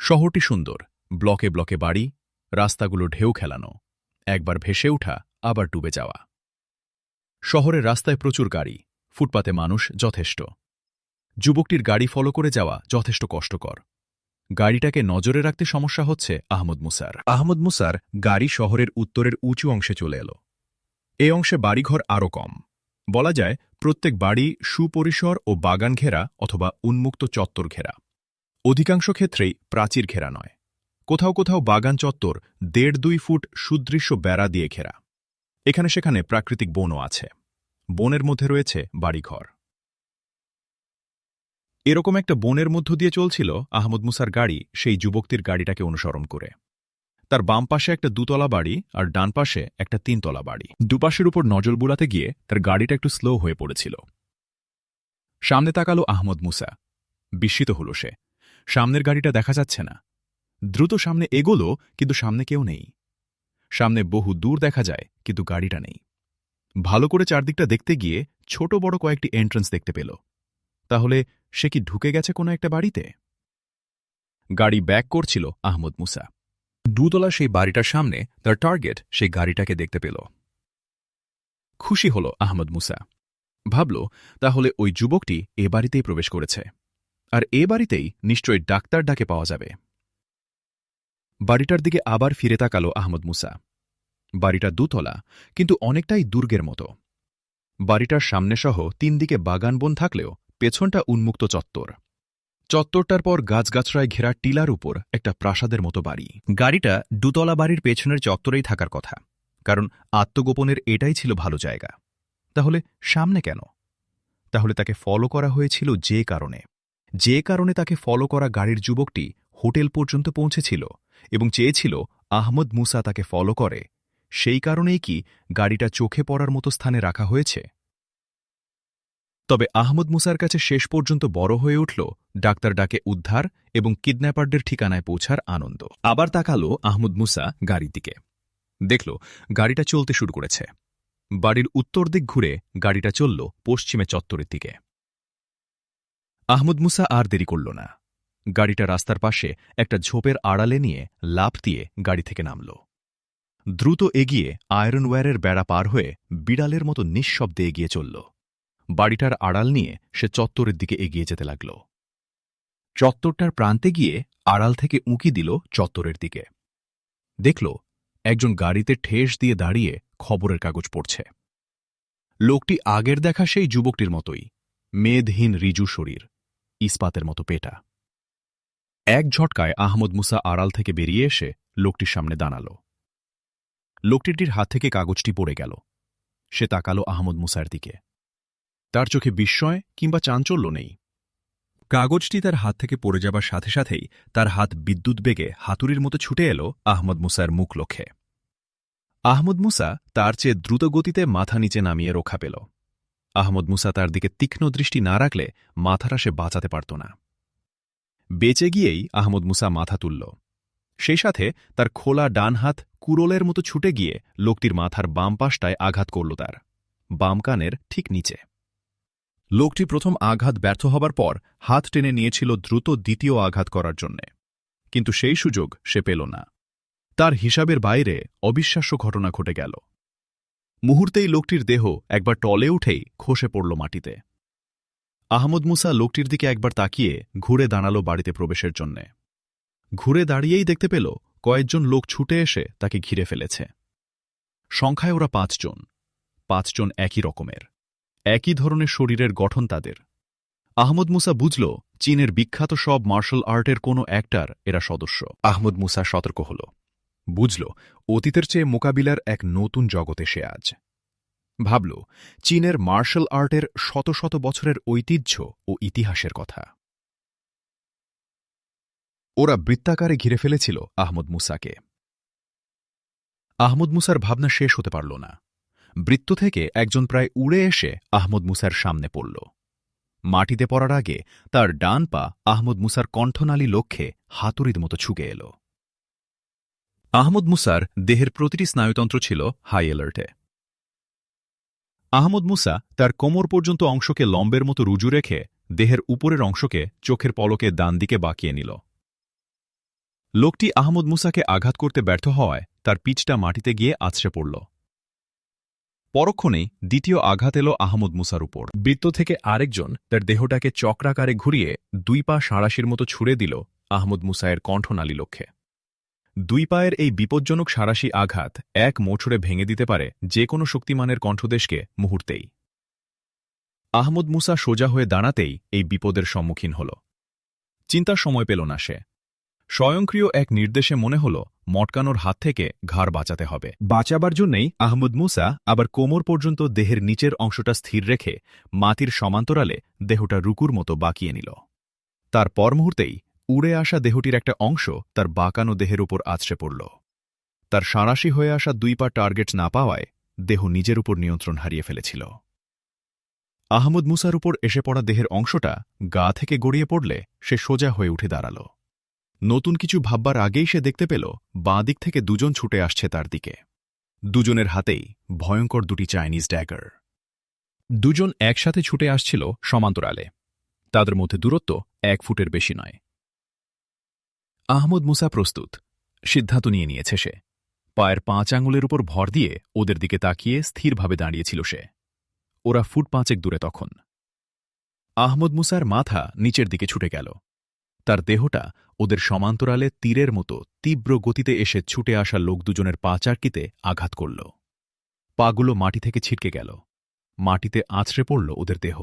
শহরটি সুন্দর, ব্লকে ব্লকে বাড়ি, রাস্তাগুলো ঢেউ খেলানো, একবার ভেসে ওঠা আবার ডুবে যাওয়া। শহরের রাস্তায় প্রচুর গাড়ি, ফুটপাতে মানুষ যথেষ্ট। যুবকটির গাড়ি ফলো করে যাওয়া যথেষ্ট কষ্টকর। গাড়িটাকে নজরে রাখতে সমস্যা হচ্ছে আহমদ মুসার। আহমদ মুসার গাড়ি শহরের উত্তরের উঁচু অংশে চলে এল। এই অংশে বাড়িঘর আরও কম। বলা যায় প্রত্যেক বাড়ি সুপরিসর ও বাগান ঘেরা অথবা উন্মুক্ত চত্বর ঘেরা। অধিকাংশ ক্ষেত্রেই প্রাচীর ঘেরা নয়। কোথাও কোথাও বাগান চত্বর ১.৫-২ ফুট সুদৃশ্য বেড়া দিয়ে ঘেরা। এখানে সেখানে প্রাকৃতিক বনও আছে। বনের মধ্যে রয়েছে বাড়িঘর। এরকম একটা বনের মধ্য দিয়ে চলছিল আহমদ মুসার গাড়ি সেই যুবকটির গাড়িটাকে অনুসরণ করে। তার বাম পাশে একটা ২তলা বাড়ি আর ডান পাশে একটা ৩তলা বাড়ি। দুপাশের উপর নজর বুলাতে গিয়ে তার গাড়িটা একটু স্লো হয়ে পড়েছিল। সামনে তাকালো আহমদ মুসা। বিস্মিত হল সে। সামনের গাড়িটা দেখা যাচ্ছে না। দ্রুত সামনে এগোলো, কিন্তু সামনে কেউ নেই। সামনে বহু দূর দেখা যায়, কিন্তু গাড়িটা নেই। ভালো করে চারদিকটা দেখতে গিয়ে ছোট বড় কয়েকটি এন্ট্রান্স দেখতে পেল। তাহলে সে কি ঢুকে গেছে কোনো একটা বাড়িতে? গাড়ি ব্যাক করছিল আহমদ মুসা। ২তলা সেই বাড়িটার সামনে তার টার্গেট সেই গাড়িটাকে দেখতে পেল। খুশি হল আহমদ মুসা। ভাবল, তাহলে ওই যুবকটি এ বাড়িতেই প্রবেশ করেছে, আর এ বাড়িতেই নিশ্চয়ই ডাক্তার ডাকে পাওয়া যাবে। বাড়িটার দিকে আবার ফিরে তাকালো আহমদ মুসা। বাড়িটা ২তলা, কিন্তু অনেকটাই দুর্গের মতো। বাড়িটার সামনে সহ ৩ দিকে বাগান বন থাকলেও পেছনটা উন্মুক্ত চত্বর। চত্বরটার পর গাছগাছড়ায় ঘেরা টিলার উপর একটা প্রাসাদের মতো বাড়ি। গাড়িটা ২তলা বাড়ির পেছনের চত্বরেই থাকার কথা, কারণ আত্মগোপনের এটাই ছিল ভালো জায়গা। তাহলে সামনে কেন? তাহলে তাকে ফলো করা হয়েছিল যে কারণে তাকে ফলো করা গাড়ির যুবকটি হোটেল পর্যন্ত পৌঁছেছিল এবং চেয়েছিল আহমদ মুসা তাকে ফলো করে, সেই কারণেই কি গাড়িটা চোখে পড়ার মতো স্থানে রাখা হয়েছে? তবে আহমদ মুসার কাছে শেষ পর্যন্ত বড় হয়ে উঠল ডাক্তার ডাকে উদ্ধার এবং কিডন্যাপারদের ঠিকানায় পৌঁছার আনন্দ। আবার তাকালো আহমদ মুসা গাড়ির দিকে। দেখল গাড়িটা চলতে শুরু করেছে। বাড়ির উত্তর দিক ঘুরে গাড়িটা চলল পশ্চিমে চত্বরের দিকে। আহমদ মুসা আর দেরি করল না। গাড়িটা রাস্তার পাশে একটা ঝোপের আড়ালে নিয়ে লাফ দিয়ে গাড়ি থেকে নামল। দ্রুত এগিয়ে আয়রনওয়্যারের বেড়া পার হয়ে বিড়ালের মতো নিঃশব্দে এগিয়ে চলল। বাড়িটার আড়াল নিয়ে সে চত্বরের দিকে এগিয়ে যেতে লাগল। চত্বরটার প্রান্তে গিয়ে আড়াল থেকে উঁকি দিল চত্বরের দিকে। দেখল একজন গাড়িতে ঠেস দিয়ে দাঁড়িয়ে খবরের কাগজ পড়ছে। লোকটি আগের দেখা সেই যুবকটির মতোই, মেদহীন রিজু শরীর, ইস্পাতের মতো পেটা। এক ঝটকায় আহমদ মুসা আড়াল থেকে বেরিয়ে এসে লোকটির সামনে দাঁড়াল। লোকটির হাত থেকে কাগজটি পড়ে গেল। সে তাকালো আহমদ মুসার দিকে। তার চোখে বিস্ময় কিংবা চাঞ্চল্য নেই। কাগজটি তার হাত থেকে পড়ে যাবার সাথে সাথেই তার হাত বিদ্যুৎ বেগে হাতুড়ির মতো ছুটে এল আহমদ মুসার মুখ লক্ষ্যে। আহমদ মুসা তার চেয়ে দ্রুত গতিতে মাথা নিচে নামিয়ে রক্ষা পেল। আহমদ মুসা তার দিকে তীক্ষ্ণ দৃষ্টি না রাখলে মাথাটা সে বাঁচাতে পারত না। বেঁচে গিয়েই আহমদ মুসা মাথা তুলল। সেই সাথে তার খোলা ডান হাত কুড়োলের মতো ছুটে গিয়ে লোকটির মাথার বাম পাশটায় আঘাত করল, তার বাম কানের ঠিক নিচে। লোকটি প্রথম আঘাত ব্যর্থ হবার পর হাত টেনে নিয়েছিল দ্রুত দ্বিতীয় আঘাত করার জন্যে, কিন্তু সেই সুযোগ সে পেল না। তার হিসাবের বাইরে অবিশ্বাস্য ঘটনা ঘটে গেল। মুহূর্তেই লোকটির দেহ একবার টলে উঠেই খসে পড়ল মাটিতে। আহমদ মুসা লোকটির দিকে একবার তাকিয়ে ঘুরে দাঁড়াল বাড়িতে প্রবেশের জন্যে। ঘুরে দাঁড়িয়েই দেখতে পেল কয়েকজন লোক ছুটে এসে তাকে ঘিরে ফেলেছে। সংখ্যায় ওরা 5 জন। 5 জন একই রকমের, একই ধরনের শরীরের গঠন তাদের। আহমদ মুসা বুঝল চীনের বিখ্যাত সব মার্শাল আর্টের কোনো একটার এরা সদস্য। আহমদ মুসা সতর্ক হল, বুঝল অতীতের চেয়ে মোকাবিলার এক নতুন জগতে সে আজ। ভাবল চীনের মার্শাল আর্টের শত শত বছরের ঐতিহ্য ও ইতিহাসের কথা। ওরা বৃত্তাকারে ঘিরে ফেলেছিল আহমদ মুসাকে। আহমদ মুসার ভাবনা শেষ হতে পারল না। বৃত্ত থেকে একজন প্রায় উড়ে এসে আহমদ মুসার সামনে পড়ল। মাটিতে পড়ার আগে তার ডান পা আহমদ মুসার কণ্ঠনালী লক্ষ্যে হাতুড়ির মতো ছুকে এল। আহমদ মুসার দেহের প্রতিটি স্নায়ুতন্ত্র ছিল হাই অ্যালার্টে। আহমদ মুসা তার কোমর পর্যন্ত অংশকে লম্বের মতো রুজু রেখে দেহের উপরের অংশকে চোখের পলকে ডান দিকে বাঁকিয়ে নিল। লোকটি আহমদ মুসাকে আঘাত করতে ব্যর্থ হওয়ায় তার পিঠটা মাটিতে গিয়ে আছড়ে পড়ল। পরক্ষণেই দ্বিতীয় আঘাত এল আহমদ মুসার উপর। বৃত্ত থেকে আরেকজন তার দেহটাকে চক্রাকারে ঘুরিয়ে 2 পা সাঁড়াশির মতো ছুড়ে দিল আহমদ মুসায়ের কণ্ঠনালী লক্ষ্যে। 2 পায়ের এই বিপজ্জনক সাঁড়াশি আঘাত এক মোচড়ে ভেঙে দিতে পারে যে কোনো শক্তিমানের কণ্ঠদেশকে মুহূর্তেই। আহমদ মুসা সোজা হয়ে দাঁড়াতেই এই বিপদের সম্মুখীন হল। চিন্তার সময় পেল না সে। স্বয়ংক্রিয় এক নির্দেশে মনে হল মটকানোর হাত থেকে ঘাড় বাঁচাতে হবে। বাঁচাবার জন্যেই আহমদ মুসা আবার কোমর পর্যন্ত দেহের নিচের অংশটা স্থির রেখে মাটির সমান্তরালে দেহটা রুকুর মতো বাঁকিয়ে নিল। তার পর মুহূর্তেই উড়ে আসা দেহটির একটা অংশ তার বাঁকানো দেহের উপর আছড়ে পড়ল। তার সাঁড়াশি হয়ে আসা 2 পা টার্গেট না পাওয়ায় দেহ নিজের উপর নিয়ন্ত্রণ হারিয়ে ফেলেছিল। আহমদ মুসার উপর এসে পড়া দেহের অংশটা গা থেকে গড়িয়ে পড়লে সে সোজা হয়ে উঠে দাঁড়াল। নতুন কিছু ভাববার আগেই সে দেখতে পেল বাঁ দিক থেকে 2 জন ছুটে আসছে তার দিকে। 2 জনের হাতেই ভয়ঙ্কর 2টি চাইনিজ ড্যাগার। 2 জন একসাথে ছুটে আসছিল সমান্তরালে। তাদের মধ্যে দূরত্ব 1 ফুটের বেশি নয়। আহমদ মুসা প্রস্তুত। সিদ্ধান্ত নিয়ে নিয়েছে সে। পায়ের 5 আঙুলের উপর ভর দিয়ে ওদের দিকে তাকিয়ে স্থিরভাবে দাঁড়িয়েছিল সে। ওরা ফুট 5 দূরে তখন। আহমদ মুসার মাথা নিচের দিকে ছুটে গেল। তার দেহটা ওদের সমান্তরালে তীরের মতো তীব্র গতিতে এসে ছুটে আসা লোক 2 জনের পা চারকিতে আঘাত করল। পাগুলো মাটি থেকে ছিটকে গেল। মাটিতে আছড়ে পড়ল ওদের দেহ।